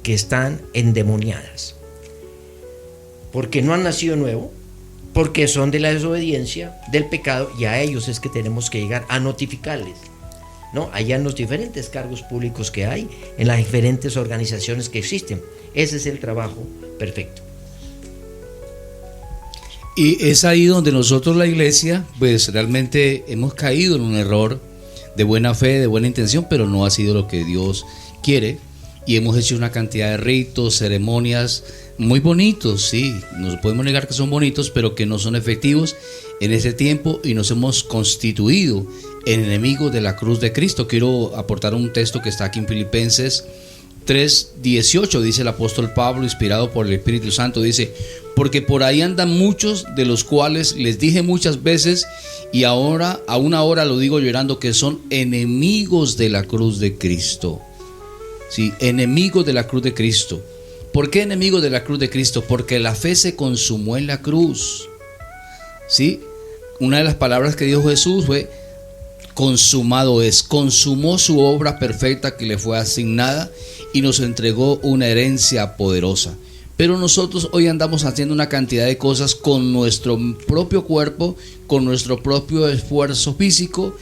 que están endemoniadas, porque no han nacido nuevo, porque son de la desobediencia, del pecado, y a ellos es que tenemos que llegar a notificarles, ¿no?, allá en los diferentes cargos públicos que hay, en las diferentes organizaciones que existen. Ese es el trabajo perfecto. Y es ahí donde nosotros, la iglesia, pues realmente hemos caído en un error de buena fe, de buena intención, pero no ha sido lo que Dios quiere. Y hemos hecho una cantidad de ritos, ceremonias muy bonitos, sí, nos podemos negar que son bonitos, pero que no son efectivos en ese tiempo, y nos hemos constituido en enemigos de la cruz de Cristo. Quiero aportar un texto que está aquí en Filipenses 3:18, dice el apóstol Pablo, inspirado por el Espíritu Santo, dice: porque por ahí andan muchos, de los cuales les dije muchas veces, y ahora, aún ahora lo digo llorando, que son enemigos de la cruz de Cristo. Sí, enemigos de la cruz de Cristo. ¿Por qué enemigos de la cruz de Cristo? Porque la fe se consumó en la cruz. Sí, una de las palabras que dijo Jesús fue: consumado es. Consumó su obra perfecta que le fue asignada y nos entregó una herencia poderosa. Pero nosotros hoy andamos haciendo una cantidad de cosas con nuestro propio cuerpo, con nuestro propio esfuerzo físico.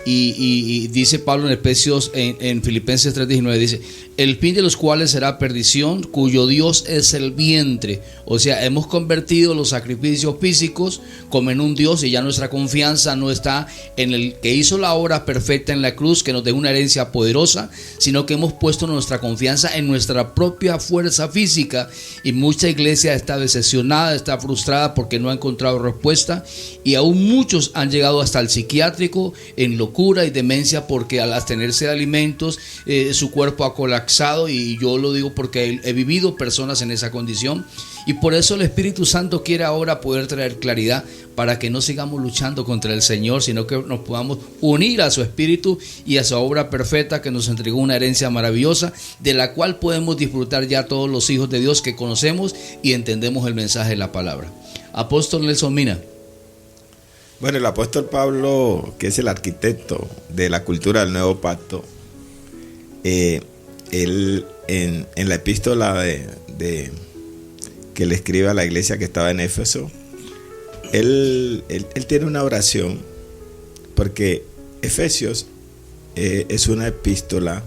Y dice Pablo en Filipenses 3:19, dice: el fin de los cuales será perdición, cuyo Dios es el vientre. O sea, hemos convertido los sacrificios físicos como en un Dios, y ya nuestra confianza no está en el que hizo la obra perfecta en la cruz, que nos dé una herencia poderosa, sino que hemos puesto nuestra confianza en nuestra propia fuerza física. Y mucha iglesia está decepcionada, está frustrada porque no ha encontrado respuesta, y aún muchos han llegado hasta el psiquiátrico en locura y demencia, porque al abstenerse de alimentos su cuerpo ha colapsado. Y yo lo digo porque he vivido personas en esa condición, y por eso el Espíritu Santo quiere ahora poder traer claridad para que no sigamos luchando contra el Señor, sino que nos podamos unir a su Espíritu y a su obra perfecta, que nos entregó una herencia maravillosa, de la cual podemos disfrutar ya todos los hijos de Dios que conocemos y entendemos el mensaje de la palabra. Apóstol Nelson Mina. Bueno, el apóstol Pablo, que es el arquitecto de la cultura del Nuevo Pacto, él en la epístola que le escribe a la iglesia que estaba en Éfeso, él tiene una oración, porque Efesios es una epístola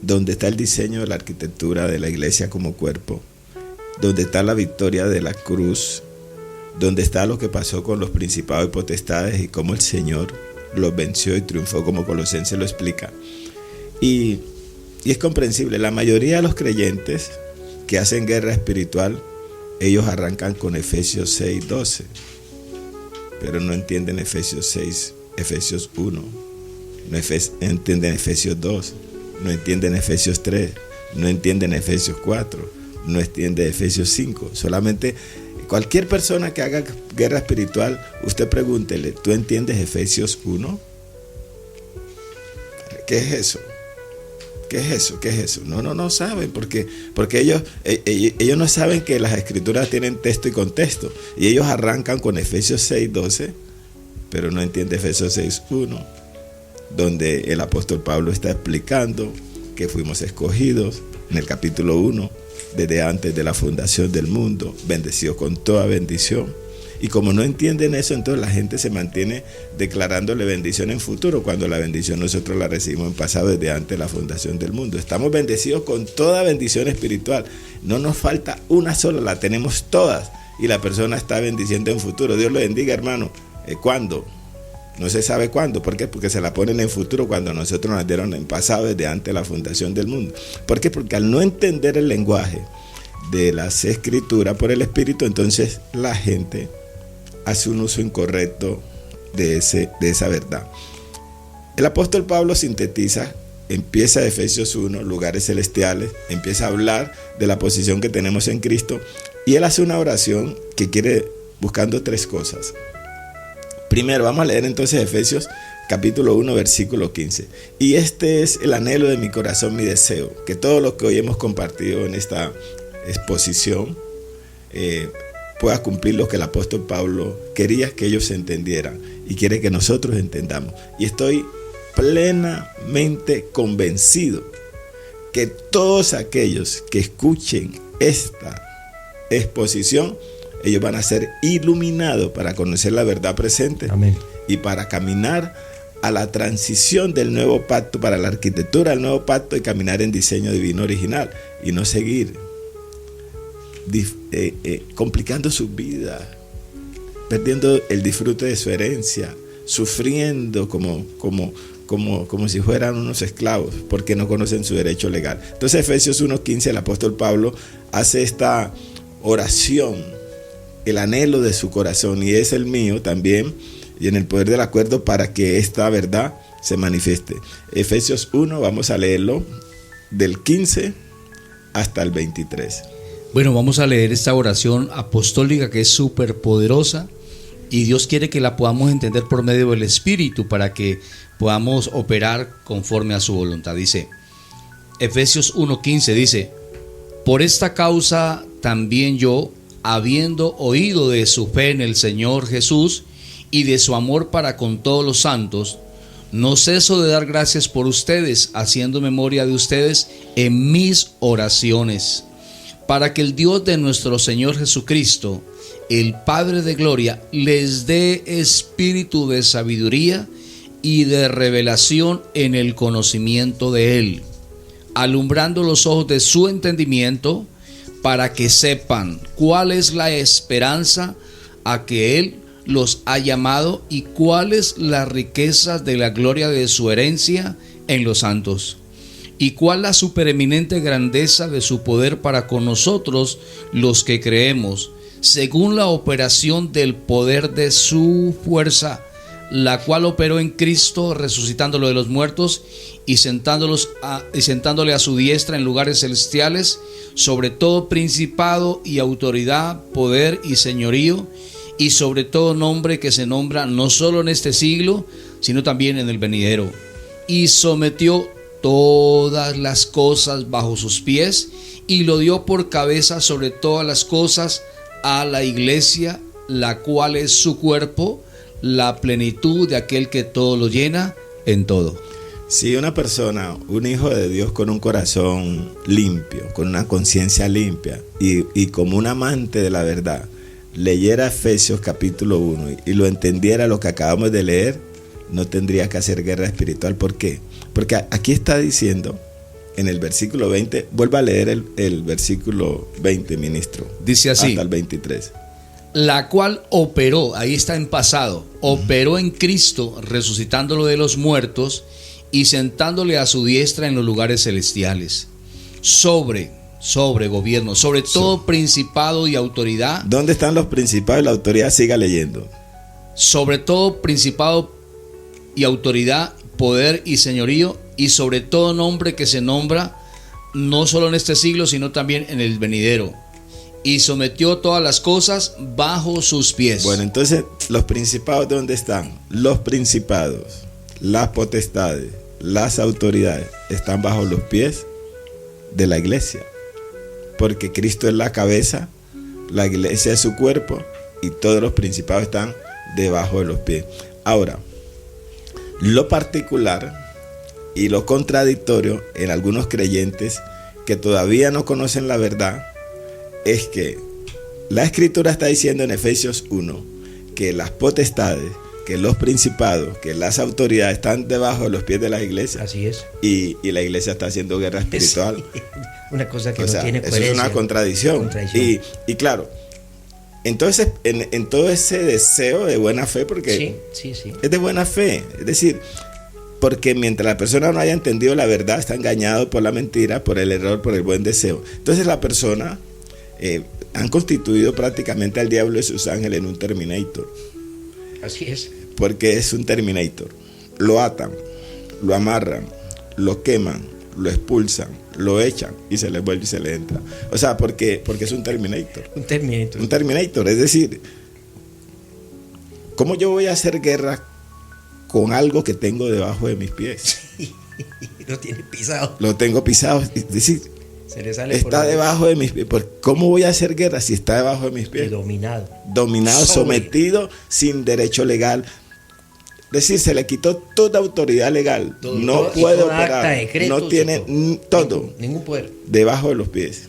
donde está el diseño de la arquitectura de la iglesia como cuerpo, donde está la victoria de la cruz, donde está lo que pasó con los principados y potestades y cómo el Señor los venció y triunfó, como Colosenses lo explica. Y es comprensible, la mayoría de los creyentes que hacen guerra espiritual, ellos arrancan con Efesios 6:12, pero no entienden Efesios 6, Efesios 1, no entienden Efesios 2, no entienden Efesios 3, no entienden Efesios 4, no entienden Efesios 5. Solamente cualquier persona que haga guerra espiritual, usted pregúntele, ¿tú entiendes Efesios 1? ¿Qué es eso? ¿Qué es eso? ¿Qué es eso? No saben, porque ellos no saben que las escrituras tienen texto y contexto, y ellos arrancan con Efesios 6:12, pero no entienden Efesios 6:1, donde el apóstol Pablo está explicando que fuimos escogidos en el capítulo 1, desde antes de la fundación del mundo, bendecidos con toda bendición. Y como no entienden eso, entonces la gente se mantiene declarándole bendición en futuro, cuando la bendición nosotros la recibimos en pasado, desde antes de la fundación del mundo. Estamos bendecidos con toda bendición espiritual. No nos falta una sola, la tenemos todas. Y la persona está bendiciendo en futuro. Dios lo bendiga, hermano. ¿Cuándo? No se sabe cuándo. ¿Por qué? Porque se la ponen en futuro, cuando nosotros nos dieron en pasado, desde antes de la fundación del mundo. ¿Por qué? Porque al no entender el lenguaje de las escrituras por el Espíritu, entonces la gente hace un uso incorrecto de esa verdad. El apóstol Pablo sintetiza, empieza de Efesios 1, lugares celestiales, empieza a hablar de la posición que tenemos en Cristo, y él hace una oración que quiere, buscando tres cosas. Primero, vamos a leer entonces Efesios capítulo 1, versículo 15. Y este es el anhelo de mi corazón, mi deseo, que todo lo que hoy hemos compartido en esta exposición pueda cumplir lo que el apóstol Pablo quería que ellos entendieran y quiere que nosotros entendamos. Y estoy plenamente convencido que todos aquellos que escuchen esta exposición, ellos van a ser iluminados para conocer la verdad presente. Amén. Y para caminar a la transición del nuevo pacto, para la arquitectura del nuevo pacto, y caminar en diseño divino original, y no seguir complicando su vida, perdiendo el disfrute de su herencia, sufriendo como si fueran unos esclavos, porque no conocen su derecho legal. Entonces, Efesios 1:15, el apóstol Pablo hace esta oración, el anhelo de su corazón, y es el mío también, y en el poder del acuerdo, para que esta verdad se manifieste. Efesios 1, vamos a leerlo del 15 hasta el 23. Bueno, vamos a leer esta oración apostólica que es súper poderosa, y Dios quiere que la podamos entender por medio del Espíritu, para que podamos operar conforme a su voluntad. Dice, Efesios 1:15 dice: por esta causa también yo, habiendo oído de su fe en el Señor Jesús y de su amor para con todos los santos, no ceso de dar gracias por ustedes, haciendo memoria de ustedes en mis oraciones, para que el Dios de nuestro Señor Jesucristo, el Padre de gloria, les dé espíritu de sabiduría y de revelación en el conocimiento de Él, alumbrando los ojos de su entendimiento, para que sepan cuál es la esperanza a que Él los ha llamado, y cuáles las riquezas de la gloria de su herencia en los santos, y cuál la supereminente grandeza de su poder para con nosotros los que creemos, según la operación del poder de su fuerza, la cual operó en Cristo, resucitándolo de los muertos y sentándole a su diestra en lugares celestiales, sobre todo principado y autoridad, poder y señorío, y sobre todo nombre que se nombra no solo en este siglo, sino también en el venidero. Y sometió todas las cosas bajo sus pies, y lo dio por cabeza sobre todas las cosas a la iglesia, la cual es su cuerpo, la plenitud de aquel que todo lo llena en todo. Si una persona, un hijo de Dios con un corazón limpio, con una conciencia limpia y como un amante de la verdad, leyera Efesios capítulo 1 y lo entendiera lo que acabamos de leer, no tendría que hacer guerra espiritual. ¿Por qué? Porque aquí está diciendo en el versículo 20, vuelva a leer el versículo 20, ministro. Dice así: hasta el 23. La cual operó, ahí está en pasado, operó en Cristo, resucitándolo de los muertos y sentándole a su diestra en los lugares celestiales, sobre gobierno, sobre todo principado y autoridad. ¿Dónde están los principados y la autoridad? Siga leyendo. Sobre todo principado y autoridad, poder y señorío, y sobre todo nombre que se nombra, no solo en este siglo, sino también en el venidero. Y sometió todas las cosas bajo sus pies. Bueno, entonces, ¿los principados dónde están? Los principados, las potestades, las autoridades están bajo los pies de la iglesia. Porque Cristo es la cabeza, la iglesia es su cuerpo y todos los principados están debajo de los pies. Ahora, lo particular y lo contradictorio en algunos creyentes que todavía no conocen la verdad es que la escritura está diciendo en Efesios 1 que las potestades, que los principados, que las autoridades están debajo de los pies de las iglesias. Así es. Y la iglesia está haciendo guerra espiritual. Sí. Una cosa que o no sea, tiene eso coherencia. es una contradicción. Y claro, entonces en todo ese deseo de buena fe, porque sí. es de buena fe, es decir, porque mientras la persona no haya entendido la verdad, está engañado por la mentira, por el error, por el buen deseo. Entonces la persona han constituido prácticamente al diablo y sus ángeles en un Terminator. Así es. Porque es un Terminator. Lo atan, lo amarran, lo queman, lo expulsan, lo echan y se les vuelve y se le entra. O sea, porque es un Terminator. Un Terminator. Un Terminator, es decir, ¿cómo yo voy a hacer guerra con algo que tengo debajo de mis pies? Lo tiene pisado. Lo tengo pisado, es decir, se le sale está debajo de mis pies. ¿Cómo voy a hacer guerra si está debajo de mis pies? Y dominado. Dominado, sometido, sin derecho legal. Es decir, se le quitó toda autoridad legal. No puede operar. No tiene todo. Ningún poder. Debajo de los pies.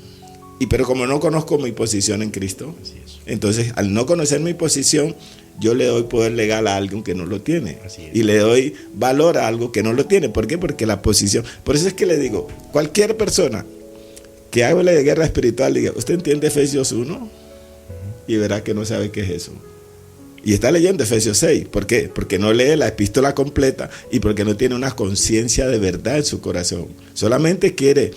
Pero como no conozco mi posición en Cristo, entonces al no conocer mi posición, yo le doy poder legal a alguien que no lo tiene. Y le doy valor a algo que no lo tiene. ¿Por qué? Porque la posición. Por eso es que le digo, cualquier persona que hable de guerra espiritual, diga, ¿usted entiende Efesios 1? Y verá que no sabe qué es eso. Y está leyendo Efesios 6. ¿Por qué? Porque no lee la epístola completa y porque no tiene una conciencia de verdad en su corazón. Solamente quiere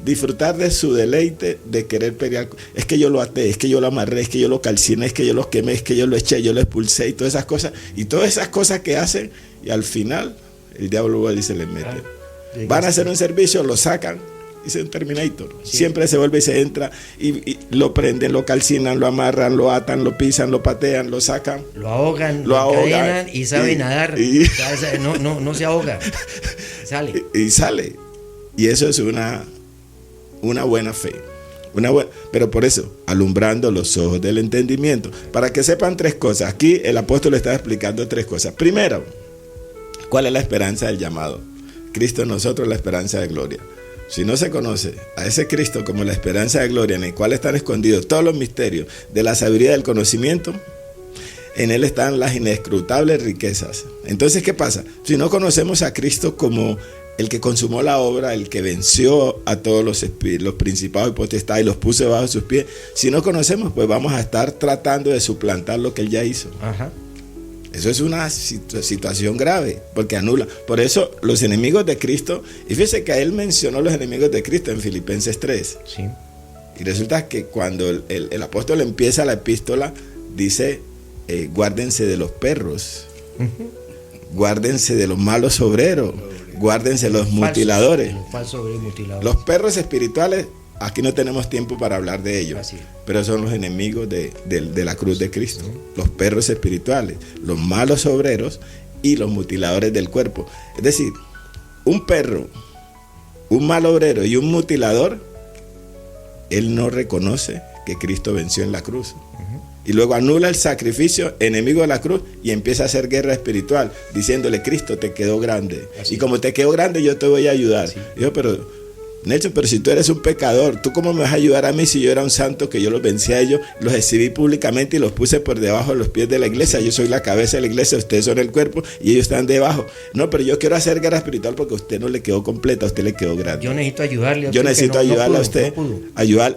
disfrutar de su deleite de querer pelear. Es que yo lo até, es que yo lo amarré, es que yo lo calciné, es que yo lo quemé, es que yo lo eché, yo lo expulsé y todas esas cosas. Y todas esas cosas que hacen, y al final el diablo va y se les mete. Van a hacer un servicio, lo sacan. Dice un Terminator. Sí. Siempre se vuelve y se entra y lo prenden, lo calcinan, lo amarran, lo atan, lo pisan, lo patean, lo sacan. Lo ahogan, lo encadenan y sabe nadar. No se ahoga. Sale. Y sale. Y eso es una buena fe. Pero por eso, alumbrando los ojos del entendimiento. Para que sepan tres cosas. Aquí el apóstol está explicando tres cosas. Primero, ¿cuál es la esperanza del llamado? Cristo en nosotros, la esperanza de gloria. Si no se conoce a ese Cristo como la esperanza de gloria en el cual están escondidos todos los misterios de la sabiduría del conocimiento, en él están las inescrutables riquezas. Entonces, ¿qué pasa? Si no conocemos a Cristo como el que consumó la obra, el que venció a todos los principados y potestades y los puso debajo de sus pies, si no conocemos, pues vamos a estar tratando de suplantar lo que él ya hizo. Ajá. Eso es una situación grave, porque anula. Por eso los enemigos de Cristo, y fíjese que él mencionó los enemigos de Cristo en Filipenses 3. Sí. Y resulta que cuando el apóstol empieza la epístola, dice, guárdense de los perros, guárdense de los malos obreros, guárdense de los mutiladores. Los perros espirituales, aquí no tenemos tiempo para hablar de ellos, pero son los enemigos de la cruz de Cristo. Los perros espirituales, los malos obreros y los mutiladores del cuerpo. Es decir, un perro, un mal obrero y un mutilador, él no reconoce que Cristo venció en la cruz. Y luego anula el sacrificio, enemigo de la cruz, y empieza a hacer guerra espiritual, diciéndole, Cristo te quedó grande. Y como te quedó grande, yo te voy a ayudar. Dijo, pero Nelson, pero si tú eres un pecador, ¿tú cómo me vas a ayudar a mí si yo era un santo que yo los vencí a ellos, los exhibí públicamente y los puse por debajo de los pies de la iglesia? Yo soy la cabeza de la iglesia, ustedes son el cuerpo y ellos están debajo. No, pero yo quiero hacer guerra espiritual porque a usted no le quedó completa, a usted le quedó grande. Yo necesito ayudarle a usted. Yo necesito ayudarle a usted. Ayudar.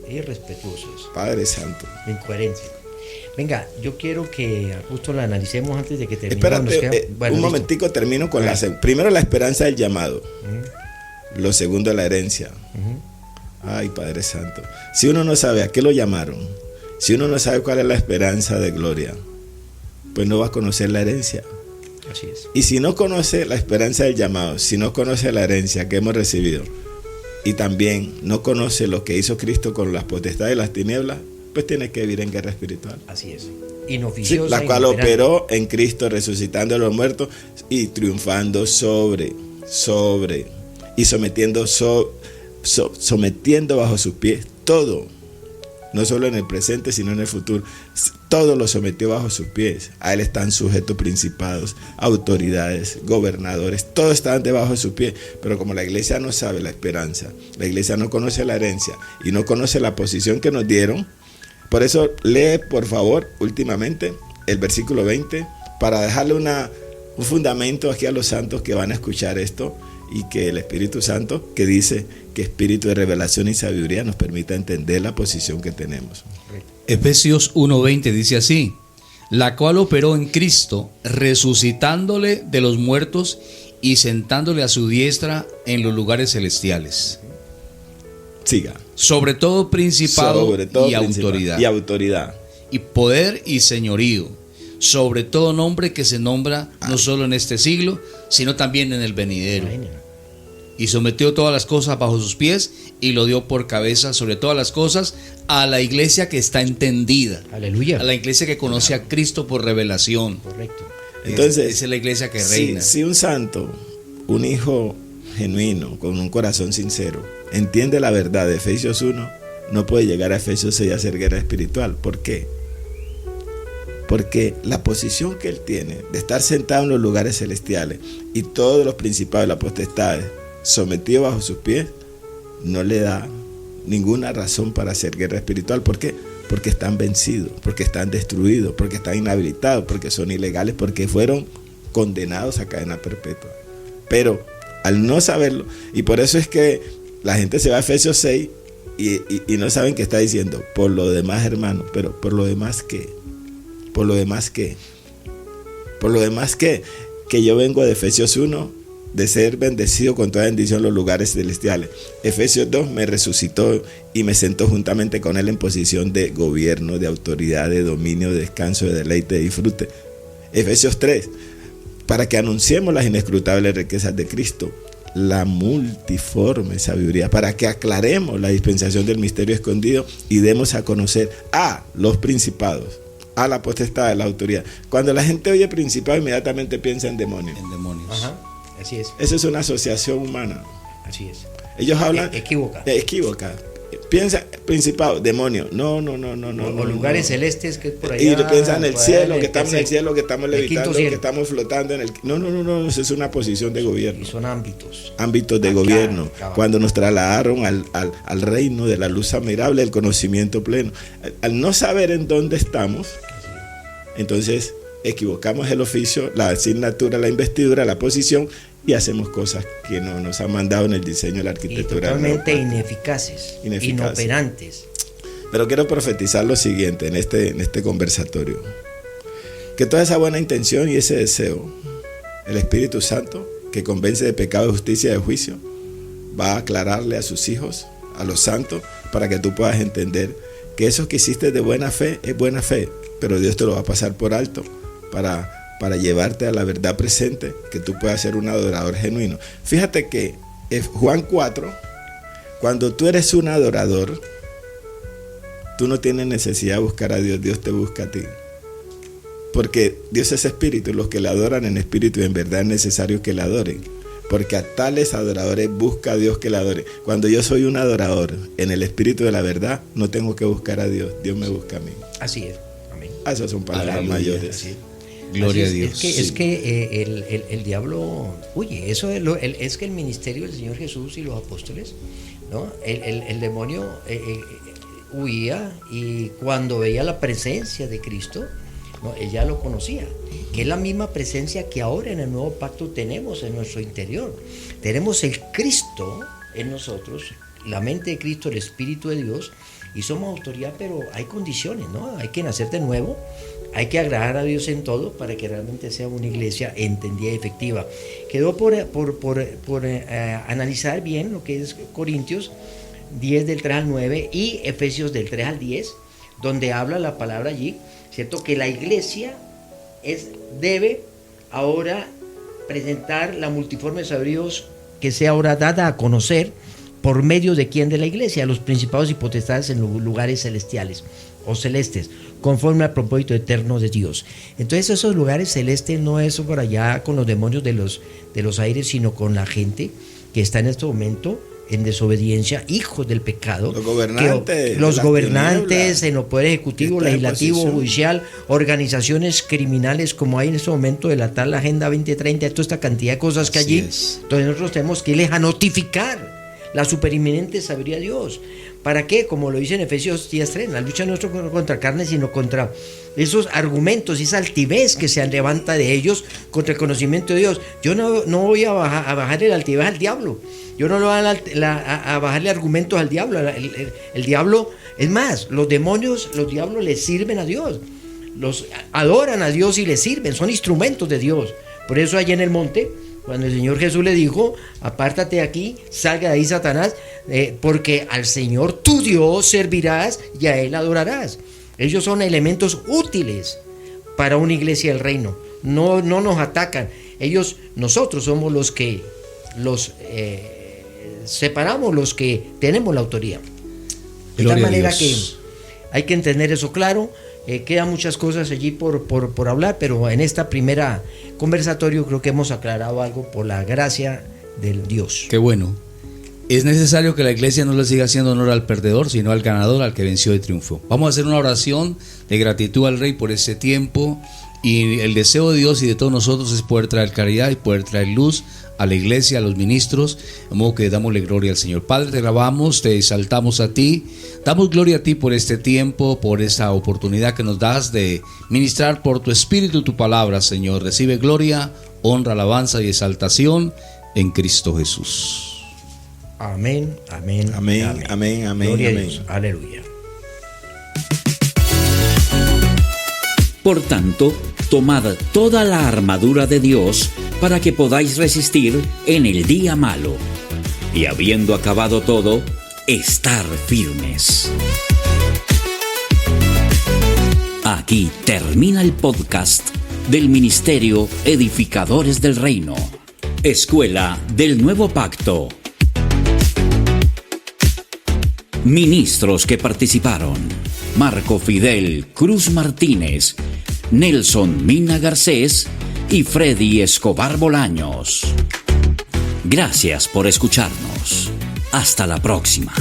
Irrespetuoso eso. Padre Santo. Incoherencia. Venga, yo quiero que justo la analicemos antes de que terminemos. Espérate, un momentico, termino con primero la esperanza del llamado. Lo segundo, la herencia. Ay, Padre Santo. Si uno no sabe a qué lo llamaron, si uno no sabe cuál es la esperanza de gloria, pues no va a conocer la herencia. Así es. Y si no conoce la esperanza del llamado, si no conoce la herencia que hemos recibido, y también no conoce lo que hizo Cristo con las potestades de las tinieblas, pues tiene que vivir en guerra espiritual. Así es. Sí, Inoficiosa, la cual inoperante. operó en Cristo, resucitando a los muertos y triunfando sobre y sometiendo bajo sus pies todo, no solo en el presente sino en el futuro. Todo lo sometió bajo sus pies. A él están sujetos principados, autoridades, gobernadores, todos están debajo de sus pies. Pero como la iglesia no sabe la esperanza, la iglesia no conoce la herencia y no conoce la posición que nos dieron, por eso lee por favor últimamente el versículo 20 para dejarle un fundamento aquí a los santos que van a escuchar esto, y que el Espíritu Santo, que dice que espíritu de revelación y sabiduría, nos permita entender la posición que tenemos. Efesios 1:20 dice así: la cual operó en Cristo, resucitándole de los muertos y sentándole a su diestra en los lugares celestiales. Siga. Sobre todo principado y autoridad. Y autoridad. Y poder y señorío. Sobre todo nombre que se nombra no solo en este siglo, sino también en el venidero. Y sometió todas las cosas bajo sus pies y lo dio por cabeza sobre todas las cosas a la iglesia que está entendida. Aleluya. A la iglesia que conoce a Cristo por revelación. Correcto. Entonces, es la iglesia que reina. Si un santo, un hijo genuino, con un corazón sincero, entiende la verdad de Efesios 1, no puede llegar a Efesios 6 a hacer guerra espiritual. ¿Por qué? Porque la posición que él tiene de estar sentado en los lugares celestiales y todos los principados y las potestades sometidos bajo sus pies, no le da ninguna razón para hacer guerra espiritual. ¿Por qué? Porque están vencidos, porque están destruidos, porque están inhabilitados, porque son ilegales, porque fueron condenados a cadena perpetua. Pero al no saberlo, y por eso es que la gente se va a Efesios 6 y no saben qué está diciendo. Por lo demás, hermano, pero ¿por lo demás qué? ¿Por lo demás qué? ¿Por lo demás qué? Que yo vengo de Efesios 1, de ser bendecido con toda bendición en los lugares celestiales. Efesios 2, me resucitó y me sentó juntamente con él en posición de gobierno, de autoridad, de dominio, de descanso, de deleite, de disfrute. Efesios 3, para que anunciemos las inescrutables riquezas de Cristo, la multiforme sabiduría, para que aclaremos la dispensación del misterio escondido y demos a conocer a los principados, a la potestad de la autoridad. Cuando la gente oye principado, inmediatamente piensa en demonios. En demonios. Ajá. Así es. Esa es una asociación humana. Así es. Ellos hablan. Equivoca. Piensa principado, demonio. No. O lugares celestes que es por allá. Y piensan en el cielo, que estamos en el cielo, que estamos levitando, que cielo. estamos flotando en el. No. Eso es una posición de gobierno. Y son ámbitos. Ámbitos de gobierno. Cuando nos trasladaron al reino de la luz admirable, el conocimiento pleno. Al no saber en dónde estamos, entonces equivocamos el oficio, la asignatura, la investidura, la posición, y hacemos cosas que no nos han mandado en el diseño de la arquitectura. Y totalmente ineficaces, inoperantes. Pero quiero profetizar lo siguiente en este conversatorio: que toda esa buena intención y ese deseo, el Espíritu Santo, que convence de pecado, de justicia y de juicio, va a aclararle a sus hijos, a los santos, para que tú puedas entender que eso que hiciste de buena fe es buena fe, pero Dios te lo va a pasar por alto para llevarte a la verdad presente, que tú puedas ser un adorador genuino. Fíjate que Juan 4, cuando tú eres un adorador, tú no tienes necesidad de buscar a Dios, Dios te busca a ti. Porque Dios es espíritu, y los que le adoran en espíritu y en verdad es necesario que le adoren. Porque a tales adoradores busca a Dios que le adore. Cuando yo soy un adorador en el espíritu de la verdad, no tengo que buscar a Dios, Dios me busca a mí. Así es. Amén. Esas son palabras Aleluya. mayores. Sí. Gloria a Dios. Es que el diablo huye. Eso es que el ministerio del Señor Jesús y los apóstoles, ¿no? El demonio huía, y cuando veía la presencia de Cristo, ¿no? Él ya lo conocía, que es la misma presencia que ahora en el nuevo pacto tenemos en nuestro interior. Tenemos el Cristo en nosotros, la mente de Cristo, el Espíritu de Dios, y somos autoridad, pero hay condiciones, ¿no? Hay que nacer de nuevo, hay que agradar a Dios en todo para que realmente sea una iglesia entendida y efectiva. Quedó por analizar bien lo que es Corintios 10 del 3 al 9 y Efesios del 3 al 10, donde habla la palabra allí, ¿cierto? Que la iglesia debe ahora presentar la multiforme sabiduría de Dios, que sea ahora dada a conocer por medio de quién, de la iglesia, los principados y potestades en los lugares celestiales o celestes, conforme al propósito eterno de Dios. Entonces esos lugares celestes no es por allá con los demonios de los aires, sino con la gente que está en este momento en desobediencia, hijos del pecado, los gobernantes en los poderes ejecutivo, legislativo, judicial, organizaciones criminales, como hay en este momento de la tal Agenda 2030, toda esta cantidad de cosas que allí. Entonces nosotros tenemos que irles a notificar la superinminente sabiduría de Dios. ¿Para qué? Como lo dice en Efesios 10:3, la lucha no es contra carne, sino contra esos argumentos y esa altivez que se levanta de ellos contra el conocimiento de Dios. Yo no voy a bajarle la altivez al diablo. Yo no voy a bajarle argumentos al diablo. El diablo, es más, los demonios, los diablos le sirven a Dios. Los adoran a Dios y le sirven, son instrumentos de Dios. Por eso allá en el monte, cuando el Señor Jesús le dijo, apártate de aquí, salga de ahí Satanás, porque al Señor tu Dios servirás y a Él adorarás. Ellos son elementos útiles para una iglesia del reino. No nos atacan. Nosotros somos los que los separamos, los que tenemos la autoridad. De tal manera que hay que entender eso claro. Quedan muchas cosas allí por hablar, pero en esta primera conversatorio creo que hemos aclarado algo por la gracia del Dios. Qué bueno. Es necesario que la iglesia no le siga haciendo honor al perdedor, sino al ganador, al que venció de triunfo. Vamos a hacer una oración de gratitud al Rey por ese tiempo, y el deseo de Dios y de todos nosotros es poder traer caridad y poder traer luz a la iglesia, a los ministros, de modo que damosle gloria al Señor. Padre, te alabamos, te exaltamos a ti, damos gloria a ti por este tiempo, por esta oportunidad que nos das de ministrar por tu Espíritu tu palabra, Señor. Recibe gloria, honra, alabanza y exaltación en Cristo Jesús. Amén, amén, amén, amén, amén, amén. Gloria amén. a Dios. Aleluya. Por tanto, tomad toda la armadura de Dios para que podáis resistir en el día malo, y habiendo acabado todo, estar firmes. Aquí termina el podcast del Ministerio Edificadores del Reino, Escuela del Nuevo Pacto. Ministros que participaron: Marco Fidel Cruz Martínez, Nelson Mina Garcés y Freddy Escobar Bolaños. Gracias por escucharnos. Hasta la próxima.